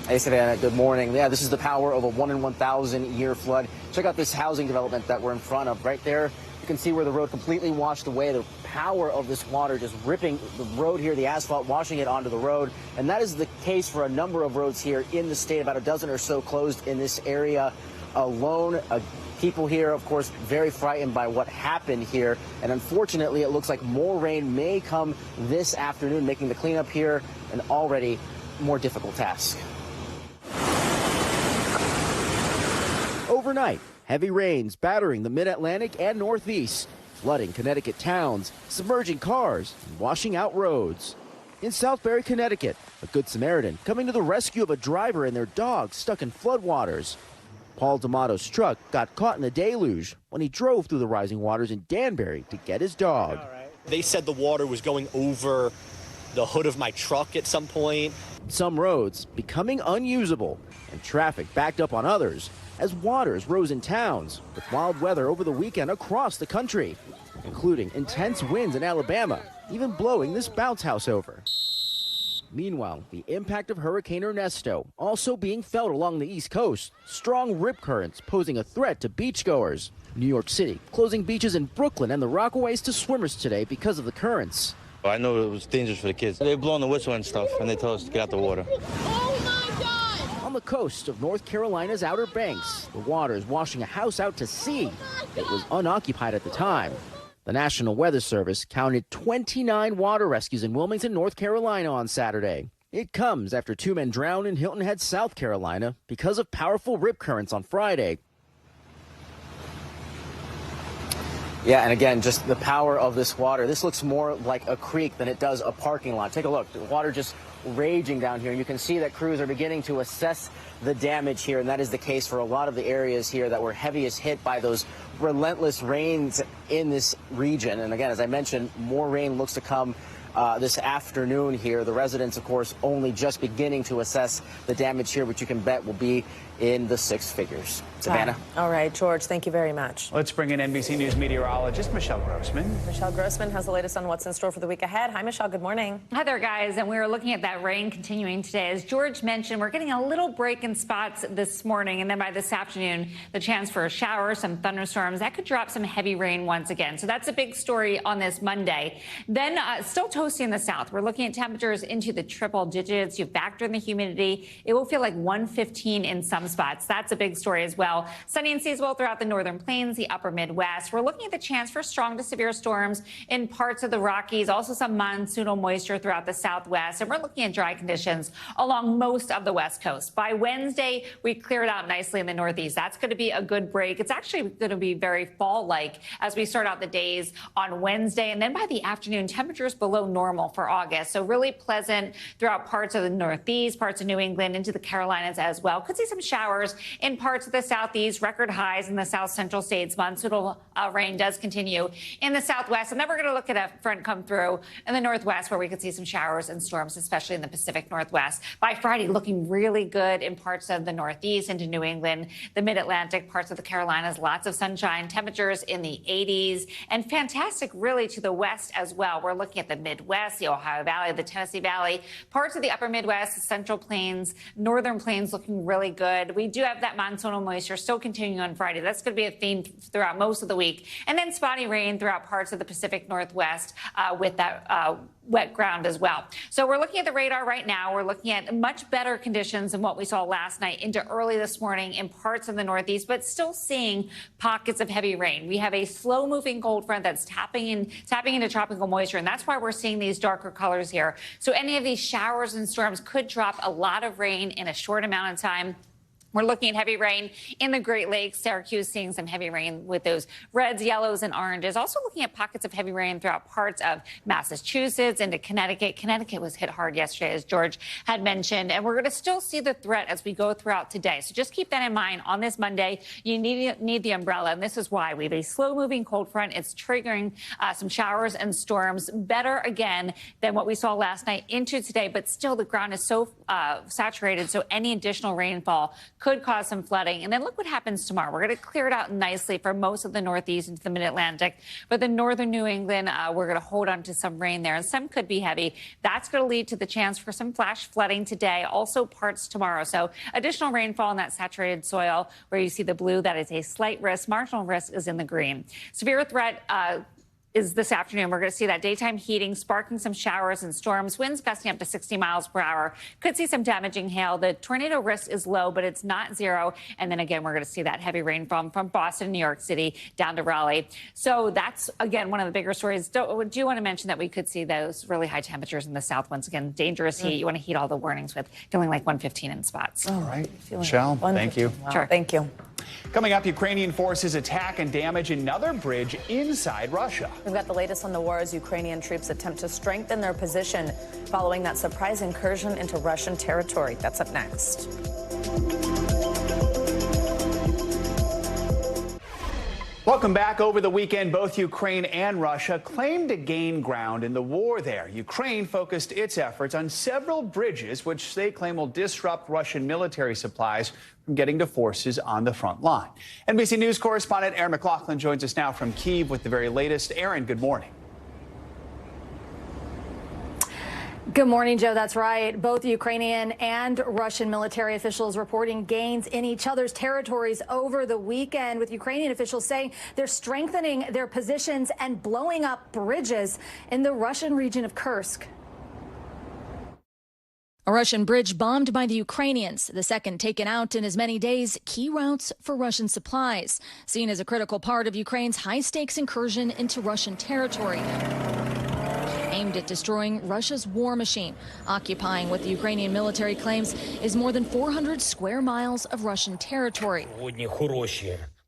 Hey, Savannah. Good morning. Yeah, this is the power of a 1 in 1,000 year flood. Check out this housing development that we're in front of right there. You can see where the road completely washed away. The power of this water just ripping the road here, the asphalt, washing it onto the road. And that is the case for a number of roads here in the state, about a dozen or so closed in this area alone. People here, of course, very frightened by what happened here. And unfortunately, it looks like more rain may come this afternoon, making the cleanup here an already more difficult task. Overnight, heavy rains battering the mid-Atlantic and Northeast, flooding Connecticut towns, submerging cars, and washing out roads. In Southbury, Connecticut, a Good Samaritan coming to the rescue of a driver and their dog stuck in floodwaters. Paul D'Amato's truck got caught in the deluge when he drove through the rising waters in Danbury to get his dog. They said the water was going over the hood of my truck at some point. Some roads becoming unusable and traffic backed up on others as waters rose in towns with wild weather over the weekend across the country, including intense winds in Alabama, even blowing this bounce house over. Meanwhile, the impact of Hurricane Ernesto also being felt along the East Coast, strong rip currents posing a threat to beachgoers. New York City closing beaches in Brooklyn and the Rockaways to swimmers today because of the currents. I know it was dangerous for the kids. They're blowing the whistle and stuff, and they told us to get out the water. Oh my God! On the coast of North Carolina's Outer Banks, the water is washing a house out to sea. It was unoccupied at the time. The National Weather Service counted 29 water rescues in Wilmington, North Carolina on Saturday. It comes after 2 men drowned in Hilton Head, South Carolina because of powerful rip currents on Friday. Yeah, and again, just the power of this water. This looks more like a creek than it does a parking lot. Take a look. The water just raging down here. You can see that crews are beginning to assess the damage here, and that is the case for a lot of the areas here that were heaviest hit by those relentless rains in this region. And again, as I mentioned, more rain looks to come this afternoon here. The residents, of course, only just beginning to assess the damage here, which you can bet will be in the 6 figures. Savannah? All right, George, thank you very much. Let's bring in NBC News meteorologist Michelle Grossman. Michelle Grossman has the latest on what's in store for the week ahead. Hi, Michelle. Good morning. Hi there, guys. And we are looking at that rain continuing today. As George mentioned, we're getting a little break in spots this morning, and then by this afternoon, the chance for a shower, some thunderstorms. That could drop some heavy rain once again. So that's a big story on this Monday. Then still toasty in the south. We're looking at temperatures into the triple digits. You factor in the humidity. It will feel like 115 in some spots. That's a big story as well. Sunny and seasonable throughout the northern plains, the upper Midwest. We're looking at the chance for strong to severe storms in parts of the Rockies, also some monsoonal moisture throughout the southwest. And we're looking at dry conditions along most of the west coast. By Wednesday, we clear it out nicely in the northeast. That's going to be a good break. It's actually going to be very fall-like as we start out the days on Wednesday. And then by the afternoon, temperatures below normal for August. So really pleasant throughout parts of the northeast, parts of New England, into the Carolinas as well. Could see some showers in parts of the southeast, record highs in the south central states. Monsoonal rain does continue in the southwest. And then we're going to look at a front come through in the northwest where we could see some showers and storms, especially in the Pacific Northwest. By Friday, looking really good in parts of the northeast into New England, the mid-Atlantic, parts of the Carolinas, lots of sunshine, temperatures in the 80s, and fantastic really to the west as well. We're looking at the Midwest, the Ohio Valley, the Tennessee Valley, parts of the upper Midwest, central plains, northern plains looking really good. We do have that monsoonal moisture still continuing on Friday. That's going to be a theme throughout most of the week. And then spotty rain throughout parts of the Pacific Northwest with that wet ground as well. So we're looking at the radar right now. We're looking at much better conditions than what we saw last night into early this morning in parts of the Northeast, but still seeing pockets of heavy rain. We have a slow-moving cold front that's tapping into tropical moisture, and that's why we're seeing these darker colors here. So any of these showers and storms could drop a lot of rain in a short amount of time. We're looking at heavy rain in the Great Lakes. Syracuse seeing some heavy rain with those reds, yellows, and oranges. Also looking at pockets of heavy rain throughout parts of Massachusetts into Connecticut. Connecticut was hit hard yesterday, as George had mentioned. And we're going to still see the threat as we go throughout today. So just keep that in mind. On this Monday, you need the umbrella. And this is why we have a slow-moving cold front. It's triggering some showers and storms. Better, again, than what we saw last night into today. But still, the ground is so saturated, so any additional rainfall could cause some flooding. And then look what happens tomorrow. We're going to clear it out nicely for most of the Northeast into the Mid-Atlantic. But the northern New England, we're going to hold on to some rain there. And some could be heavy. That's going to lead to the chance for some flash flooding today, also parts tomorrow. So additional rainfall in that saturated soil where you see the blue, that is a slight risk. Marginal risk is in the green. Severe threat is this afternoon. We're going to see that daytime heating sparking some showers and storms, winds gusting up to 60 miles per hour. Could see some damaging hail. The tornado risk is low, but it's not zero. And then again, we're going to see that heavy rainfall from Boston, New York City, down to Raleigh. So that's, again, one of the bigger stories. Do you want to mention that we could see those really high temperatures in the south? Once again, dangerous heat. You want to heat all the warnings with feeling like 115 in spots. All right. Michelle, thank you. Wow. Sure. Thank you. Coming up, Ukrainian forces attack and damage another bridge inside Russia. We've got the latest on the war as Ukrainian troops attempt to strengthen their position following that surprise incursion into Russian territory. That's up next. Welcome back. Over the weekend, both Ukraine and Russia claimed to gain ground in the war there. Ukraine focused its efforts on several bridges, which they claim will disrupt Russian military supplies from getting to forces on the front line. NBC News correspondent Aaron McLaughlin joins us now from Kyiv with the very latest. Aaron, good morning. Good morning, Joe. That's right. Both Ukrainian and Russian military officials reporting gains in each other's territories over the weekend, with Ukrainian officials saying they're strengthening their positions and blowing up bridges in the Russian region of Kursk. A Russian bridge bombed by the Ukrainians, the second taken out in as many days, key routes for Russian supplies, seen as a critical part of Ukraine's high-stakes incursion into Russian territory, aimed at destroying Russia's war machine, occupying what the Ukrainian military claims is more than 400 square miles of Russian territory.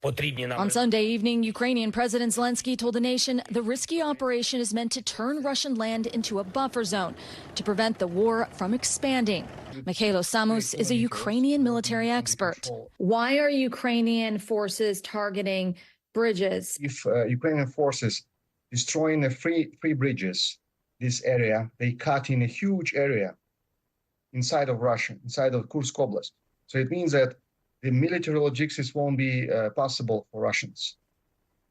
On Sunday evening, Ukrainian President Zelensky told the nation the risky operation is meant to turn Russian land into a buffer zone to prevent the war from expanding. Mikhailo Samus is a Ukrainian military expert. Why are Ukrainian forces targeting bridges? If Ukrainian forces destroying the three bridges, this area, they cut in a huge area inside of Russia, inside of Kursk Oblast. So it means that the military logistics won't be possible for Russians.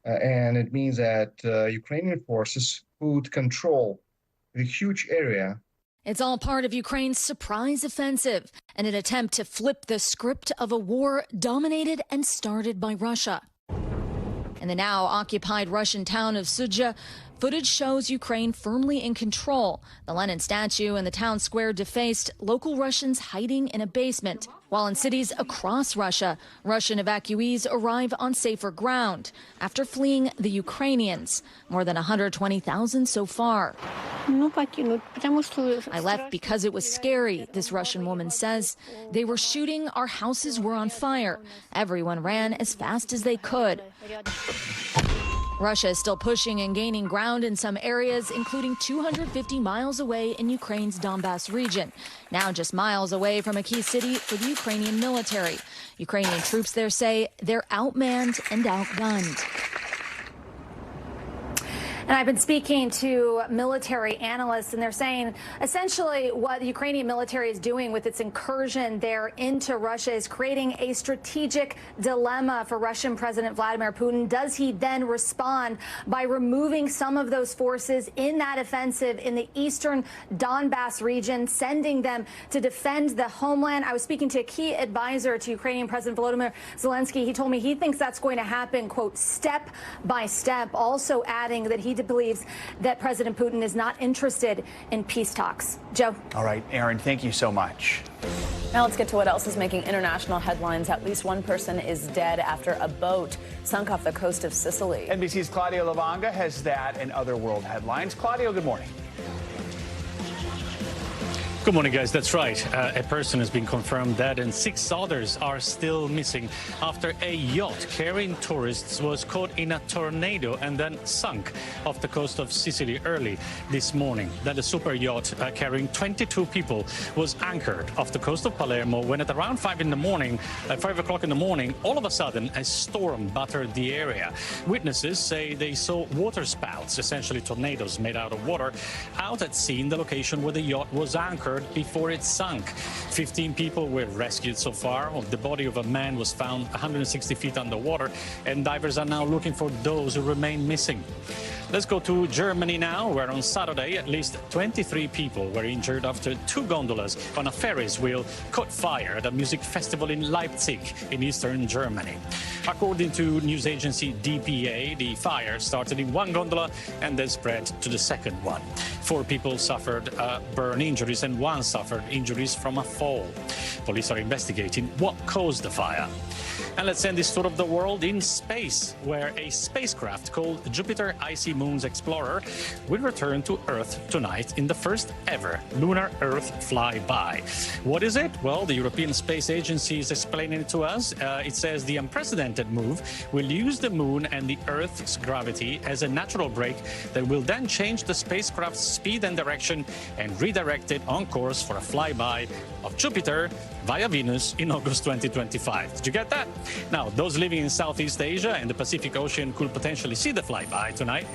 And it means that Ukrainian forces could control the huge area. It's all part of Ukraine's surprise offensive and an attempt to flip the script of a war dominated and started by Russia. In the now occupied Russian town of Sudzha, footage shows Ukraine firmly in control. The Lenin statue in the town square defaced, local Russians hiding in a basement. While in cities across Russia, Russian evacuees arrive on safer ground after fleeing the Ukrainians. More than 120,000 so far. I left because it was scary, this Russian woman says. They were shooting, our houses were on fire. Everyone ran as fast as they could. Russia is still pushing and gaining ground in some areas, including 250 miles away in Ukraine's Donbas region, now just miles away from a key city for the Ukrainian military. Ukrainian troops there say they're outmanned and outgunned. And I've been speaking to military analysts, and they're saying essentially what the Ukrainian military is doing with its incursion there into Russia is creating a strategic dilemma for Russian President Vladimir Putin. Does he then respond by removing some of those forces in that offensive in the eastern Donbas region, sending them to defend the homeland? I was speaking to a key advisor to Ukrainian President Volodymyr Zelensky. He told me he thinks that's going to happen, quote, step by step, also adding that he believes that President Putin is not interested in peace talks. Joe. All right, Aaron, thank you so much. Now let's get to what else is making international headlines. At least one person is dead after a boat sunk off the coast of Sicily. NBC's Claudio Lavanga has that and other world headlines. Claudio, good morning. Good morning, guys. That's right. A person has been confirmed dead and 6 others are still missing after a yacht carrying tourists was caught in a tornado and then sunk off the coast of Sicily early this morning. Then the super yacht carrying 22 people was anchored off the coast of Palermo when at around 5 o'clock in the morning, all of a sudden a storm battered the area. Witnesses say they saw water spouts, essentially tornadoes made out of water, out at sea in the location where the yacht was anchored before it sunk. 15 people were rescued so far. The body of a man was found 160 feet underwater, and divers are now looking for those who remain missing. Let's go to Germany now, where on Saturday at least 23 people were injured after two gondolas on a Ferris wheel caught fire at a music festival in Leipzig in eastern Germany. According to news agency DPA, the fire started in one gondola and then spread to the second one. 4 people suffered burn injuries and 1 suffered injuries from a fall. Police are investigating what caused the fire. And let's end this tour of the world in space, where a spacecraft called Jupiter Icy Moons Explorer will return to Earth tonight in the first ever lunar Earth flyby. What is it? Well, the European Space Agency is explaining it to us. It says the unprecedented move will use the moon and the Earth's gravity as a natural brake that will then change the spacecraft's speed and direction and redirect it on course for a flyby of Jupiter via Venus in August 2025. Did you get that? Now, those living in Southeast Asia and the Pacific Ocean could potentially see the flyby tonight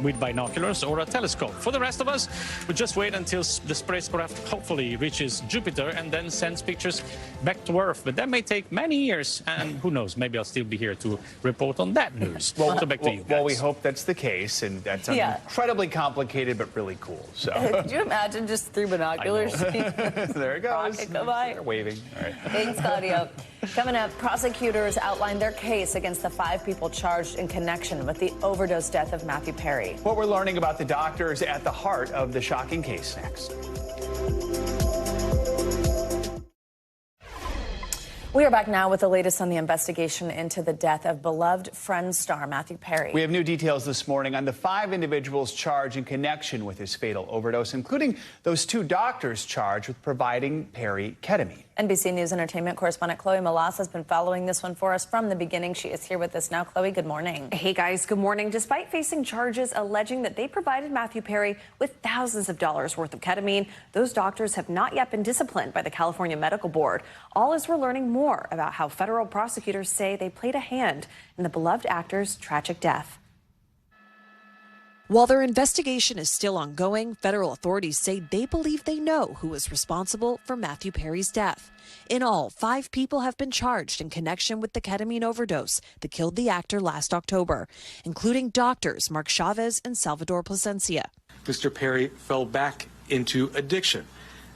with binoculars or a telescope. For the rest of us, we'll just wait until the spacecraft hopefully reaches Jupiter and then sends pictures back to Earth. But that may take many years, and who knows, maybe I'll still be here to report on that news. So back to you guys. Well, we hope that's the case, and that's incredibly complicated but really cool. So, could you imagine just through binoculars? There it goes. Go by. They're waving. All right. Thanks, Claudio. Coming up, prosecutors outlined their case against the 5 people charged in connection with the overdose death of Matthew Perry. What we're learning about the doctors at the heart of the shocking case next. We are back now with the latest on the investigation into the death of beloved Friends star Matthew Perry. We have new details this morning on the 5 individuals charged in connection with his fatal overdose, including those 2 doctors charged with providing Perry ketamine. NBC News Entertainment correspondent Chloe Malas has been following this one for us from the beginning. She is here with us now. Chloe, good morning. Hey, guys. Good morning. Despite facing charges alleging that they provided Matthew Perry with thousands of dollars worth of ketamine, those doctors have not yet been disciplined by the California Medical Board. All as we're learning more about how federal prosecutors say they played a hand in the beloved actor's tragic death. While their investigation is still ongoing, federal authorities say they believe they know who was responsible for Matthew Perry's death. In all, 5 people have been charged in connection with the ketamine overdose that killed the actor last October, including doctors Mark Chavez and Salvador Plasencia. Mr. Perry fell back into addiction,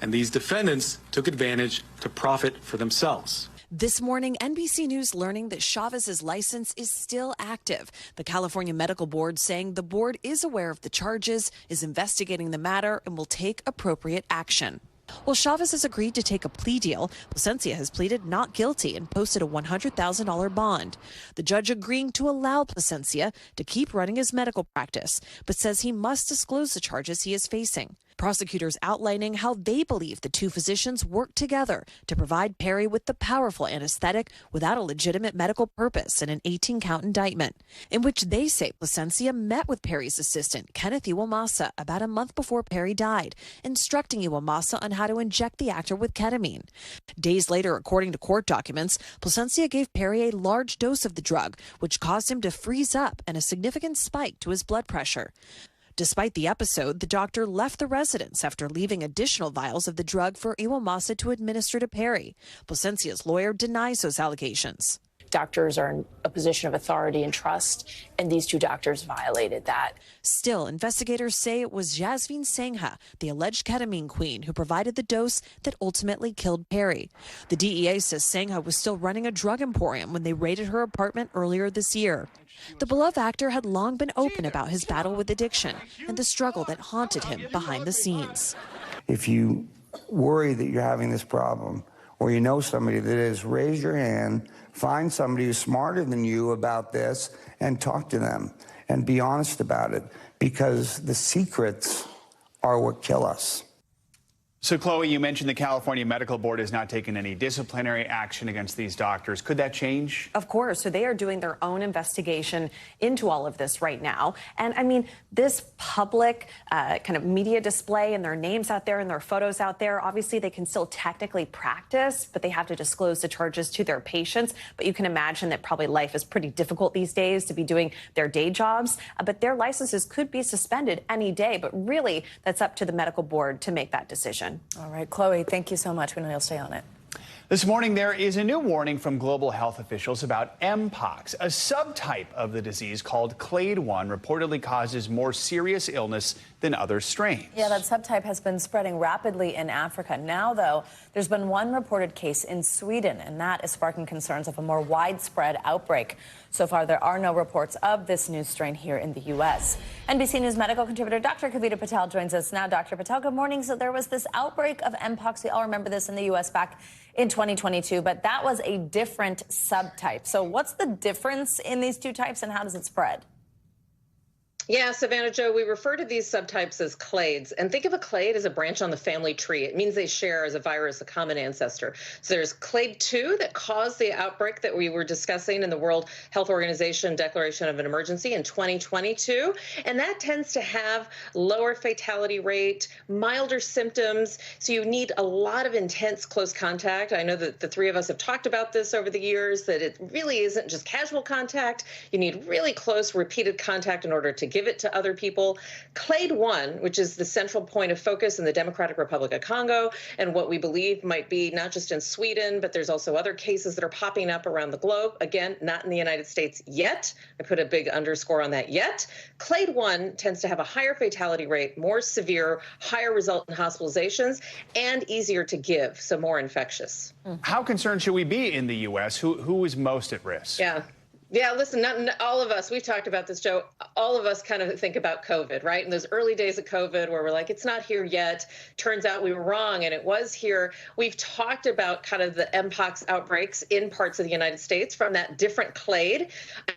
and these defendants took advantage to profit for themselves. This morning, NBC News learning that Chavez's license is still active. The California Medical Board saying the board is aware of the charges, is investigating the matter, and will take appropriate action. Well, Chavez has agreed to take a plea deal. Plasencia has pleaded not guilty and posted a $100,000 bond. The judge agreeing to allow Plasencia to keep running his medical practice, but says he must disclose the charges he is facing. Prosecutors outlining how they believe the 2 physicians worked together to provide Perry with the powerful anesthetic without a legitimate medical purpose in an 18-count indictment, in which they say Plasencia met with Perry's assistant, Kenneth Iwamasa, about a month before Perry died, instructing Iwamasa on how to inject the actor with ketamine. Days later, according to court documents, Plasencia gave Perry a large dose of the drug, which caused him to freeze up and a significant spike to his blood pressure. Despite the episode, the doctor left the residence after leaving additional vials of the drug for Iwamasa to administer to Perry. Plasencia's lawyer denies those allegations. Doctors are in a position of authority and trust, and these 2 doctors violated that. Still, investigators say it was Jasmine Sangha, the alleged ketamine queen, who provided the dose that ultimately killed Perry. The DEA says Sangha was still running a drug emporium when they raided her apartment earlier this year. The beloved actor had long been open about his battle with addiction and the struggle that haunted him behind the scenes. If you worry that you're having this problem, or you know somebody that is, raise your hand, find somebody who's smarter than you about this, and talk to them and be honest about it, because the secrets are what kill us. So, Chloe, you mentioned the California Medical Board has not taken any disciplinary action against these doctors. Could that change? Of course. So they are doing their own investigation into all of this right now. And I mean, this public kind of media display and their names out there and their photos out there, obviously they can still technically practice, but they have to disclose the charges to their patients. But you can imagine that probably life is pretty difficult these days to be doing their day jobs. But their licenses could be suspended any day. But really, that's up to the medical board to make that decision. All right, Chloe, thank you so much. We know you'll stay on it. This morning, there is a new warning from global health officials about Mpox, a subtype of the disease called Clade 1 reportedly causes more serious illness than other strains. Yeah, that subtype has been spreading rapidly in Africa. Now, though, there's been one reported case in Sweden, and that is sparking concerns of a more widespread outbreak. So far, there are no reports of this new strain here in the U.S. NBC News medical contributor Dr. Kavita Patel joins us now. Dr. Patel, good morning. So there was this outbreak of Mpox. We all remember this in the U.S. back in 2022, but that was a different subtype. So what's the difference in these two types, and how does it spread? Yeah, Savannah Jo, we refer to these subtypes as clades. And think of a clade as a branch on the family tree. It means they share as a virus a common ancestor. So there's clade 2 that caused the outbreak that we were discussing in the World Health Organization Declaration of an Emergency in 2022. And that tends to have lower fatality rate, milder symptoms. So you need a lot of intense close contact. I know that the three of us have talked about this over the years, that it really isn't just casual contact. You need really close repeated contact in order to give it to other people. Clade 1, which is the central point of focus in the Democratic Republic of Congo, and what we believe might be not just in Sweden, but there's also other cases that are popping up around the globe. Again, not in the United States yet. I put a big underscore on that yet. Clade 1 tends to have a higher fatality rate, more severe, higher result in hospitalizations, and easier to give, so more infectious. How concerned should we be in the U.S.? Who is most at risk? Yeah, listen, not all of us, we've talked about this, Joe, all of us kind of think about COVID, right? In those early days of COVID where we're like, it's not here yet. Turns out we were wrong and it was here. We've talked about kind of the Mpox outbreaks in parts of the United States from that different clade.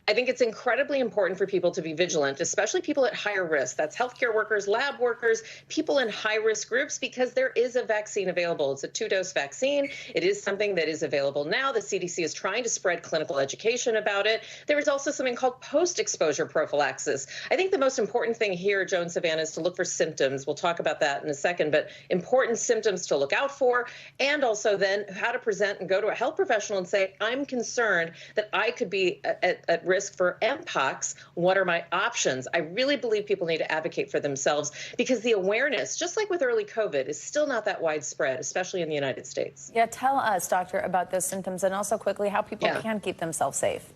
I think it's incredibly important for people to be vigilant, especially people at higher risk. That's healthcare workers, lab workers, people in high-risk groups, because there is a vaccine available. It's a 2-dose vaccine. It is something that is available now. The CDC is trying to spread clinical education about it. There is also something called post-exposure prophylaxis. I think the most important thing here, Joe and Savannah, is to look for symptoms. We'll talk about that in a second, but important symptoms to look out for, and also then how to present and go to a health professional and say, I'm concerned that I could be at risk for Mpox. What are my options? I really believe people need to advocate for themselves, because the awareness, just like with early COVID, is still not that widespread, especially in the United States. Yeah, tell us, doctor, about those symptoms, and also quickly how people can keep themselves safe.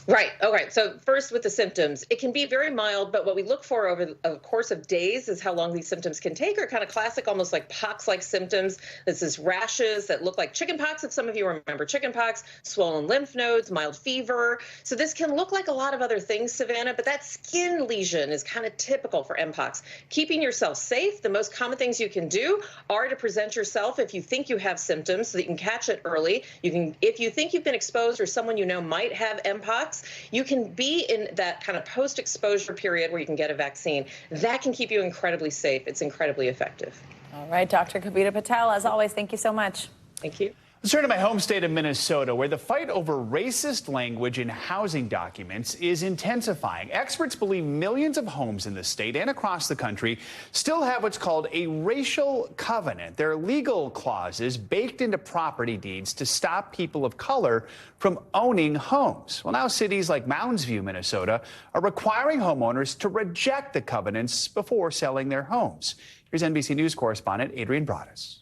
Right. Okay. So first with the symptoms, it can be very mild, but what we look for over a course of days is how long these symptoms can take, are kind of classic, almost like pox-like symptoms. This is rashes that look like chickenpox, if some of you remember chickenpox, swollen lymph nodes, mild fever. So this can look like a lot of other things, Savannah, but that skin lesion is kind of typical for Mpox. Keeping yourself safe, the most common things you can do are to present yourself if you think you have symptoms so that you can catch it early. You can, if you think you've been exposed or someone you know might have Mpox, you can be in that kind of post-exposure period where you can get a vaccine. That can keep you incredibly safe. It's incredibly effective. All right, Dr. Kavita Patel, as always, thank you so much. Thank you. Let's turn to my home state of Minnesota, where the fight over racist language in housing documents is intensifying. Experts believe millions of homes in the state and across the country still have what's called a racial covenant. They're legal clauses baked into property deeds to stop people of color from owning homes. Well, now cities like Mounds View, Minnesota, are requiring homeowners to reject the covenants before selling their homes. Here's NBC News correspondent Adrian Broaddus.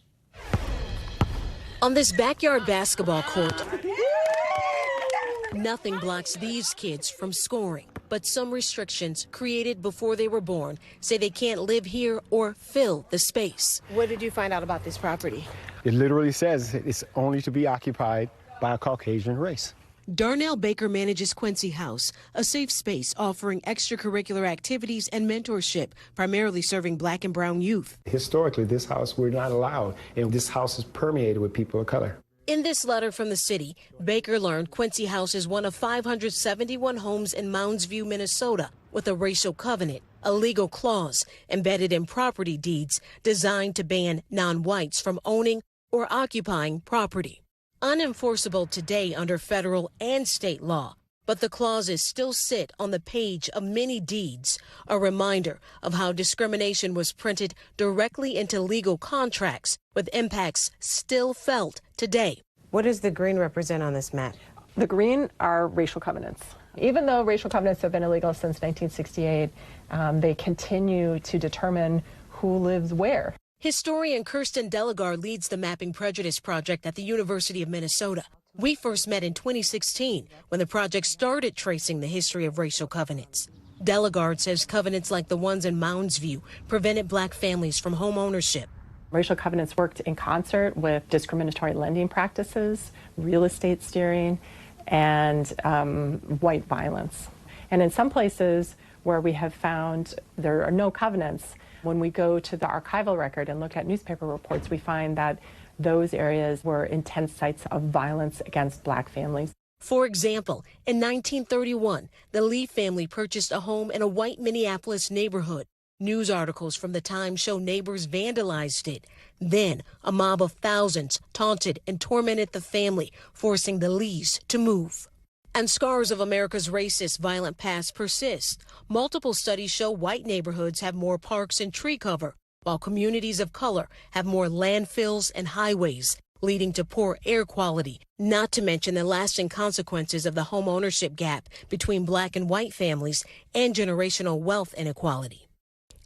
On this backyard basketball court, nothing blocks these kids from scoring. But some restrictions created before they were born say they can't live here or fill the space. What did you find out about this property? It literally says it's only to be occupied by a Caucasian race. Darnell Baker manages Quincy House, a safe space offering extracurricular activities and mentorship, primarily serving Black and brown youth. Historically, this house we're not allowed, and this house is permeated with people of color. In this letter from the city, Baker learned Quincy House is one of 571 homes in Mounds View, Minnesota, with a racial covenant, a legal clause embedded in property deeds designed to ban non-whites from owning or occupying property. Unenforceable today under federal and state law, but the clauses still sit on the page of many deeds, a reminder of how discrimination was printed directly into legal contracts, with impacts still felt today. What does the green represent on this map? The green are racial covenants. Even though racial covenants have been illegal since 1968, they continue to determine who lives where. Historian Kirsten Delegard leads the Mapping Prejudice Project at the University of Minnesota. We first met in 2016 when the project started tracing the history of racial covenants. Delegard says covenants like the ones in Mounds View prevented black families from home ownership. Racial covenants worked in concert with discriminatory lending practices, real estate steering, and white violence. And in some places where we have found there are no covenants, when we go to the archival record and look at newspaper reports, we find that those areas were intense sites of violence against black families. For example, in 1931, the Lee family purchased a home in a white Minneapolis neighborhood. News articles from the time show neighbors vandalized it. Then, a mob of thousands taunted and tormented the family, forcing the Lees to move. And scars of America's racist, violent past persist. Multiple studies show white neighborhoods have more parks and tree cover, while communities of color have more landfills and highways, leading to poor air quality, not to mention the lasting consequences of the home ownership gap between black and white families and generational wealth inequality.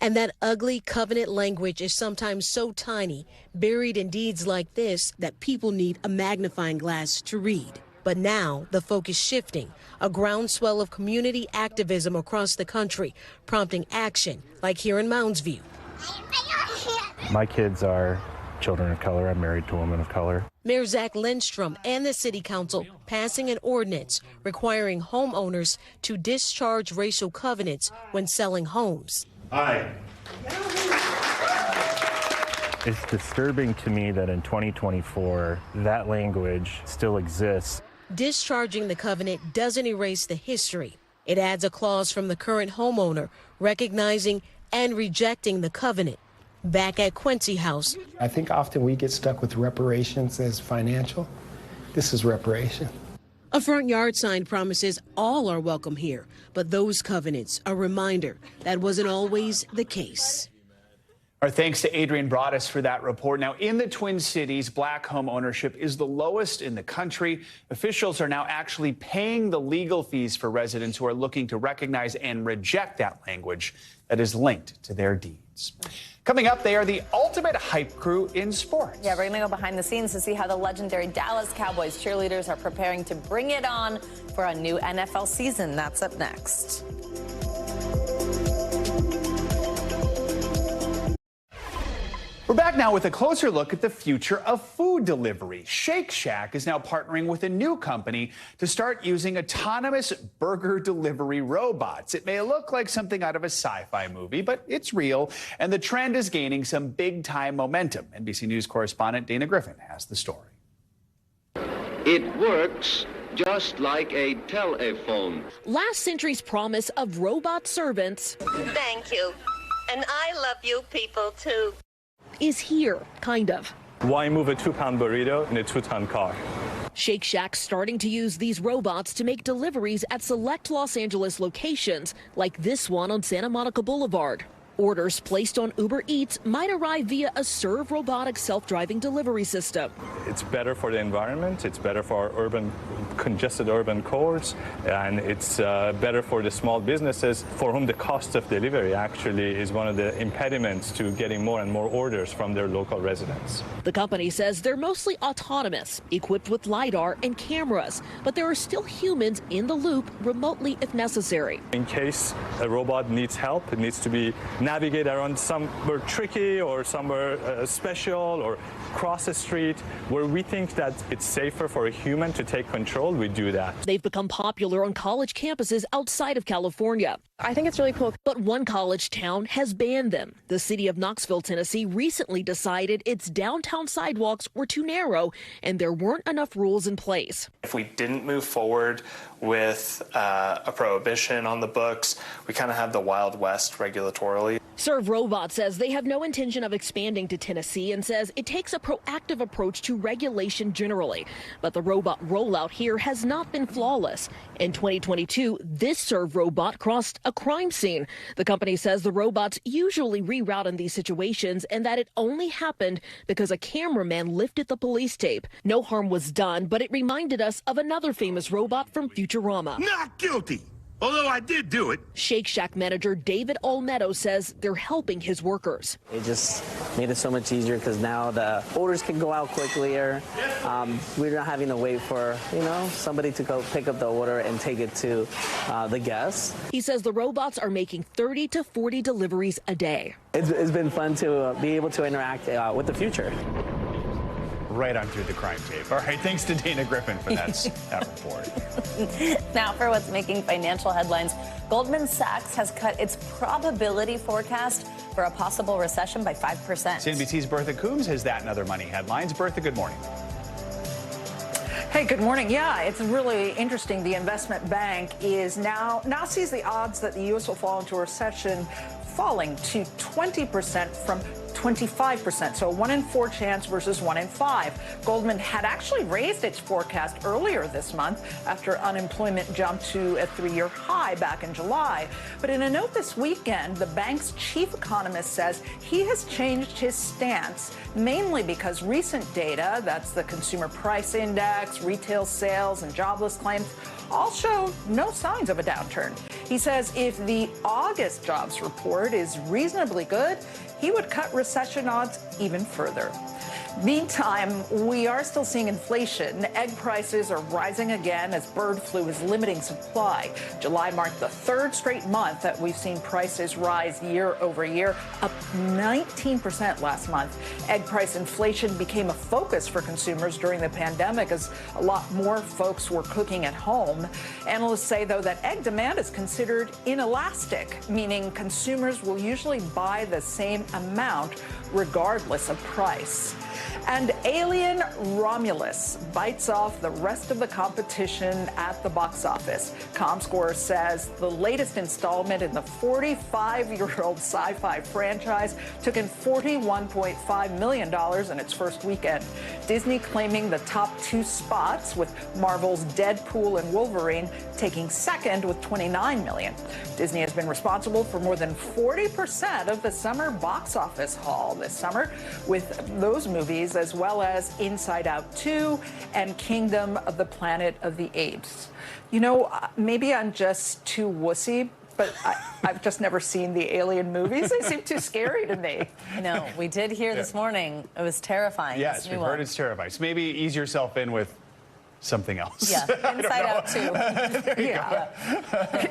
And that ugly covenant language is sometimes so tiny, buried in deeds like this, that people need a magnifying glass to read. But now the focus shifting, a groundswell of community activism across the country, prompting action like here in Mounds View. My kids are children of color. I'm married to a woman of color. Mayor Zach Lindstrom and the city council passing an ordinance requiring homeowners to discharge racial covenants when selling homes. Aye. It's disturbing to me that in 2024, that language still exists. Discharging the covenant doesn't erase the history. It adds a clause from the current homeowner recognizing and rejecting the covenant. Back at Quincy House, I think often we get stuck with reparations as financial. This is reparation. a front yard sign promises all are welcome here, but those covenants a reminder that wasn't always the case. Our thanks to Adrian Broaddus for that report. Now, in the Twin Cities, black home ownership is the lowest in the country. Officials are now actually paying the legal fees for residents who are looking to recognize and reject that language that is linked to their deeds. Coming up, they are the ultimate hype crew in sports. Yeah, we're going to go behind the scenes to see how the legendary Dallas Cowboys cheerleaders are preparing to bring it on for a new NFL season. That's up next. We're back now with a closer look at the future of food delivery. Shake Shack is now partnering with a new company to start using autonomous burger delivery robots. It may look like something out of a sci-fi movie, but it's real, and the trend is gaining some big-time momentum. NBC News correspondent Dana Griffin has the story. It works just like a telephone. Last century's promise of robot servants. Thank you. And I love you people, too. Is here, kind of. Why move a 2-pound burrito in a 2-ton car? Shake Shack's starting to use these robots to make deliveries at select Los Angeles locations, like this one on Santa Monica Boulevard. Orders placed on Uber Eats might arrive via a Serve robotic self-driving delivery system. It's better for the environment, it's better for congested urban cores, and it's better for the small businesses for whom the cost of delivery actually is one of the impediments to getting more and more orders from their local residents. The company says they're mostly autonomous, equipped with LiDAR and cameras, but there are still humans in the loop remotely if necessary. In case a robot needs help, it needs to be navigate around somewhere tricky or somewhere special or cross a street where we think that it's safer for a human to take control, we do that. They've become popular on college campuses outside of California. I think it's really cool. But one college town has banned them. The city of Knoxville, Tennessee recently decided its downtown sidewalks were too narrow and there weren't enough rules in place. If we didn't move forward with a prohibition on the books, we kind of have the Wild West regulatorily. Serve Robot says they have no intention of expanding to Tennessee and says it takes a proactive approach to regulation generally. But the robot rollout here has not been flawless. In 2022, this Serve robot crossed a crime scene. The company says the robots usually reroute in these situations and that it only happened because a cameraman lifted the police tape. No harm was done, but it reminded us of another famous robot from Futurama. Not guilty. Although I did do it. Shake Shack manager David Olmedo says they're helping his workers. It just made it so much easier because now the orders can go out quickly. We're not having to wait for, somebody to go pick up the order and take it to the guests. He says the robots are making 30 to 40 deliveries a day. It's been fun to be able to interact with the future. Right on through the crime tape. All right, thanks to Dana Griffin for that report. Now for what's making financial headlines. Goldman Sachs has cut its probability forecast for a possible recession by 5%. CNBC's Bertha Coombs has that and other money headlines. Bertha, good morning. Hey, good morning. Yeah, it's really interesting. The investment bank is now sees the odds that the U.S. will fall into a recession falling to 20% from 25%, so a 1 in 4 chance versus 1 in 5. Goldman had actually raised its forecast earlier this month after unemployment jumped to a 3-year high back in July. But in a note this weekend, the bank's chief economist says he has changed his stance, mainly because recent data, that's the consumer price index, retail sales, and jobless claims, all show no signs of a downturn. He says if the August jobs report is reasonably good, he would cut recession odds even further. Meantime, we are still seeing inflation. Egg prices are rising again as bird flu is limiting supply. July marked the 3rd straight month that we've seen prices rise year over year, up 19% last month. Egg price inflation became a focus for consumers during the pandemic as a lot more folks were cooking at home. Analysts say, though, that egg demand is considered inelastic, meaning consumers will usually buy the same amount regardless of price. And Alien Romulus bites off the rest of the competition at the box office. ComScore says the latest installment in the 45-year-old sci-fi franchise took in $41.5 million in its first weekend. Disney claiming the top 2 spots, with Marvel's Deadpool and Wolverine taking second with $29 million. Disney has been responsible for more than 40% of the summer box office haul this summer, with those movies as well as Inside Out 2 and Kingdom of the Planet of the Apes. Maybe I'm just too wussy, but I've just never seen the Alien movies. They seem too scary to me. No, we did hear this morning. It was terrifying. Yes, we've heard it's terrifying. So maybe ease yourself in with something else. Yeah, Inside Out 2.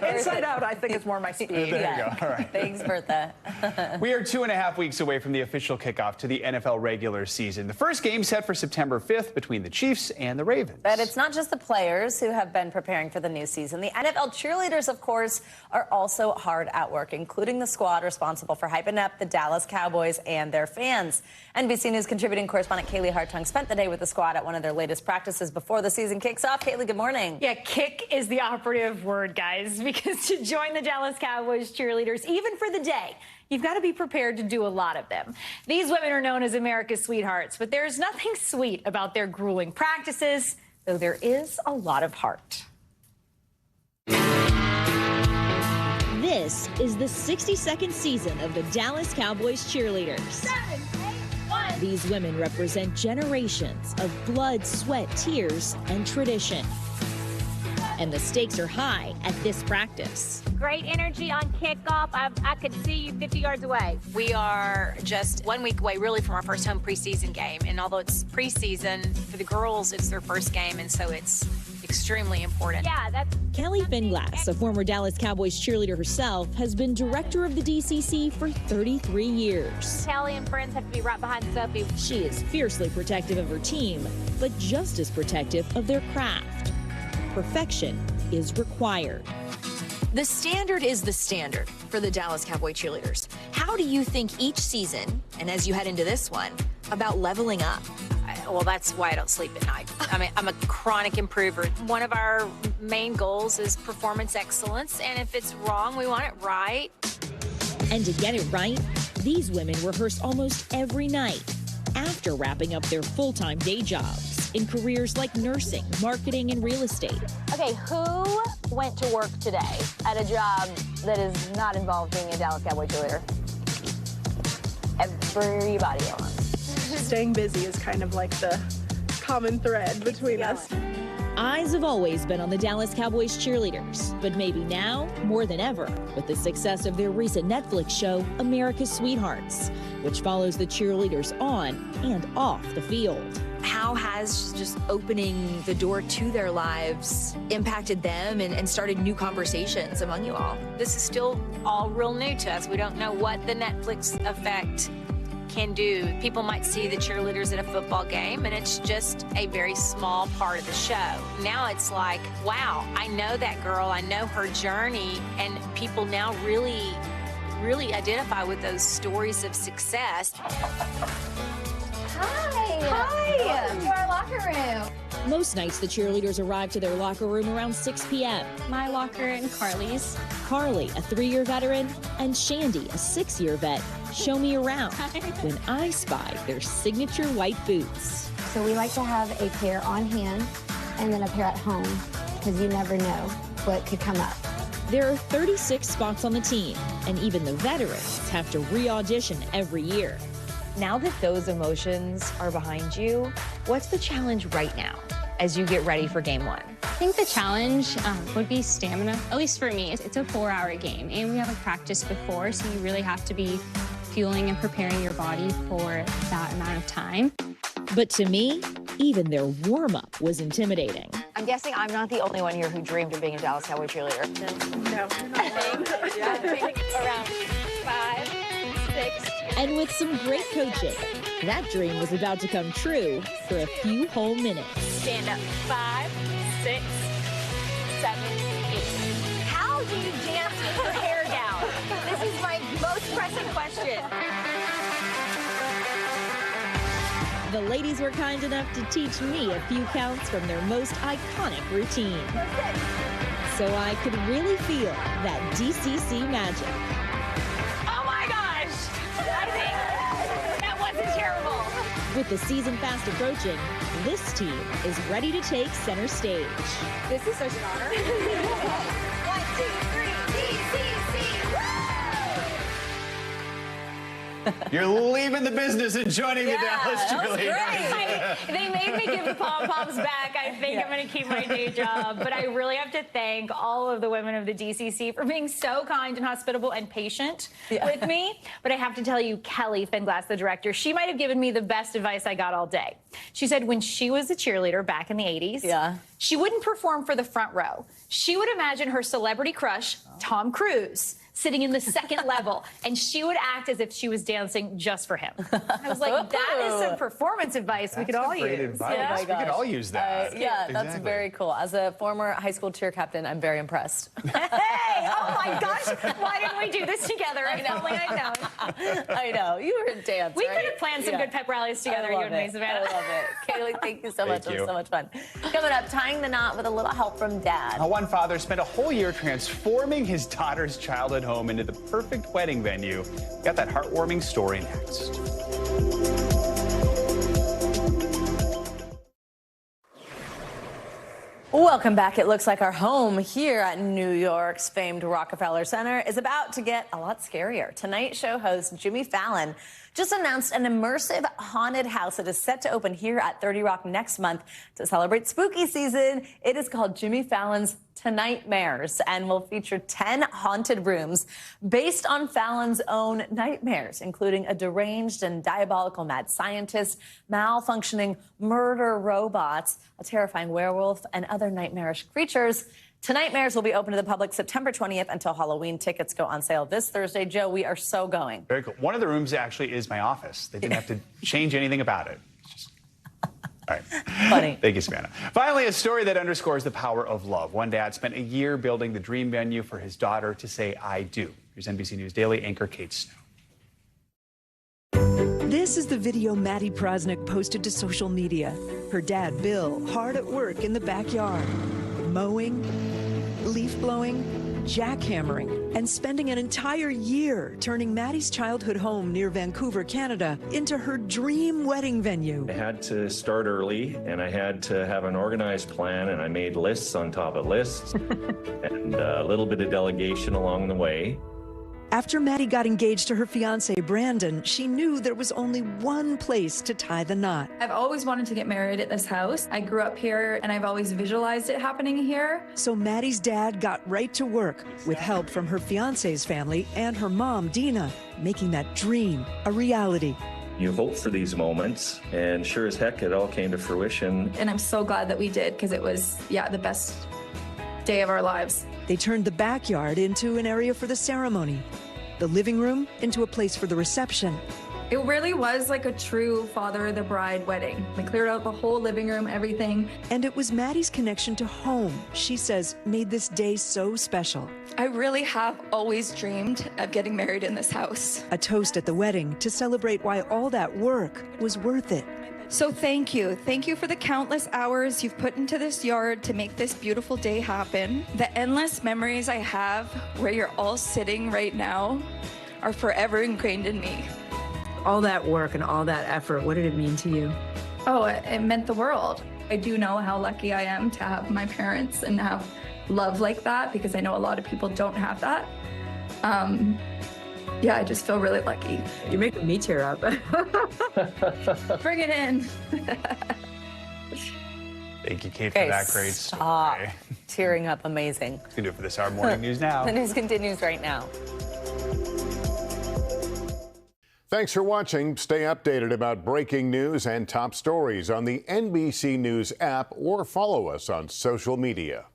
Inside Out, I think, is more my speed. There you go. All right. Thanks, Bertha. We are 2.5 weeks away from the official kickoff to the NFL regular season. The first game set for September 5th between the Chiefs and the Ravens. But it's not just the players who have been preparing for the new season. The NFL cheerleaders, of course, are also hard at work, including the squad responsible for hyping up the Dallas Cowboys and their fans. NBC News contributing correspondent Kaylee Hartung spent the day with the squad at one of their latest practices before the season kicks off. Kaylee, good morning. Yeah, kick is the operative word, guys, because to join the Dallas Cowboys cheerleaders, even for the day, you've got to be prepared to do a lot of them. These women are known as America's sweethearts, but there's nothing sweet about their grueling practices, though there is a lot of heart. This is the 62nd season of the Dallas Cowboys cheerleaders. 7, 8, 1. These women represent generations of blood, sweat, tears, and tradition. And the stakes are high at this practice. Great energy on kickoff. I could see you 50 yards away. We are just 1 week away, really, from our first home preseason game. And although it's preseason, for the girls, it's their first game, and so it's extremely important. Yeah, that's... Kelly Finglass, a former Dallas Cowboys cheerleader herself, has been director of the DCC for 33 years. Kelly and friends have to be right behind Sophie. She is fiercely protective of her team, but just as protective of their craft. Perfection is required. The standard is the standard for the Dallas Cowboy cheerleaders. How do you think each season, and as you head into this one, about leveling up? Well, that's why I don't sleep at night. I mean, I'm a chronic improver. One of our main goals is performance excellence, and if it's wrong, we want it right. And to get it right, these women rehearse almost every night after wrapping up their full-time day jobs in careers like nursing, marketing, and real estate. Okay, who went to work today at a job that is not involved being a Dallas Cowboy cheerleader? Everybody else. Staying busy is kind of like the common thread between us. Eyes have always been on the Dallas Cowboys cheerleaders, but maybe now, more than ever, with the success of their recent Netflix show, America's Sweethearts, which follows the cheerleaders on and off the field. How has just opening the door to their lives impacted them and started new conversations among you all? This is still all real new to us. We don't know what the Netflix effect can do. People might see the cheerleaders at a football game, and it's just a very small part of the show. Now it's like, wow, I know that girl, I know her journey, and people now really identify with those stories of success. Hi! Welcome to our locker room. Most nights, the cheerleaders arrive to their locker room around 6 p.m. My locker and Carly's. Carly, a 3-year veteran, and Shandy, a 6-year vet, show me around when I spy their signature white boots. So we like to have a pair on hand and then a pair at home because you never know what could come up. There are 36 spots on the team, and even the veterans have to re-audition every year. Now that those emotions are behind you, what's the challenge right now as you get ready for game one? I think the challenge would be stamina. At least for me, it's a 4-hour game, and we haven't practiced before, so you really have to be fueling and preparing your body for that amount of time. But to me, even their warm-up was intimidating. I'm guessing I'm not the only one here who dreamed of being a Dallas Cowboy cheerleader. No, around 5, 6. And with some great coaching, that dream was about to come true for a few whole minutes. Stand up. 5, 6, 7, 8. How do you dance with your hair down? This is my most pressing question. The ladies were kind enough to teach me a few counts from their most iconic routine. So I could really feel that DCC magic. Oh my gosh! I think that wasn't terrible. With the season fast approaching, this team is ready to take center stage. This is such an honor. 1, 2, 3, DCC! You're leaving the business and joining the Dallas cheerleaders. They made me give the pom-poms back. I think I'm going to keep my day job. But I really have to thank all of the women of the DCC for being so kind and hospitable and patient with me. But I have to tell you, Kelly Finglass, the director, she might have given me the best advice I got all day. She said when she was a cheerleader back in the 80s, she wouldn't perform for the front row. She would imagine her celebrity crush, Tom Cruise, sitting in the second level, and she would act as if she was dancing just for him. I was like, that is some performance advice we could all use. Advice. Yeah. We could all use that. That's very cool. As a former high school cheer captain, I'm very impressed. Hey, oh my gosh, why didn't we do this together? If only I'd known. I know. You were in dance, We could have planned some good pep rallies together, you and me, Savannah. I love it. Kaylee, thank you so much. Thank It you. was so much fun. Coming up, tying the knot with a little help from Dad. One father spent a whole year transforming his daughter's childhood home into the perfect wedding venue. Got that heartwarming story next. Welcome back. It looks like our home here at New York's famed Rockefeller Center is about to get a lot scarier. Tonight show host Jimmy Fallon just announced an immersive haunted house that is set to open here at 30 Rock next month to celebrate spooky season. It is called Jimmy Fallon's Tonightmares and will feature 10 haunted rooms based on Fallon's own nightmares, including a deranged and diabolical mad scientist, malfunctioning murder robots, a terrifying werewolf, and other nightmarish creatures. Tonightmares will be open to the public September 20th until Halloween. Tickets go on sale this Thursday. Joe, we are so going. Very cool. One of the rooms actually is my office. They didn't have to change anything about it. It's just... All right. Funny. Thank you, Savannah. Finally, a story that underscores the power of love. One dad spent a year building the dream venue for his daughter to say, I do. Here's NBC News Daily anchor Kate Snow. This is the video Maddie Prosnick posted to social media. Her dad, Bill, hard at work in the backyard, mowing, leaf blowing, jackhammering, and spending an entire year turning Maddie's childhood home near Vancouver, Canada, into her dream wedding venue. I had to start early, and I had to have an organized plan, and I made lists on top of lists, and a little bit of delegation along the way. After Maddie got engaged to her fiancé, Brandon, she knew there was only one place to tie the knot. I've always wanted to get married at this house. I grew up here and I've always visualized it happening here. So Maddie's dad got right to work with help from her fiancé's family and her mom, Dina, making that dream a reality. You hope for these moments, and sure as heck, it all came to fruition. And I'm so glad that we did, because it was, the best day of our lives. They turned the backyard into an area for the ceremony, the living room into a place for the reception. It really was like a true father of the bride wedding. We cleared out the whole living room, everything. And it was Maddie's connection to home, she says, made this day so special. I really have always dreamed of getting married in this house. A toast at the wedding to celebrate why all that work was worth it. So thank you. Thank you for the countless hours you've put into this yard to make this beautiful day happen. The endless memories I have where you're all sitting right now are forever ingrained in me. All that work and all that effort, what did it mean to you? Oh, it meant the world. I do know how lucky I am to have my parents and have love like that, because I know a lot of people don't have that. I just feel really lucky. You're making me tear up. Bring it in. Thank you, Kate, for that great story. Tearing up, amazing. Let's do it for this hour. Morning News Now. The news continues right now. Thanks for watching. Stay updated about breaking news and top stories on the NBC News app or follow us on social media.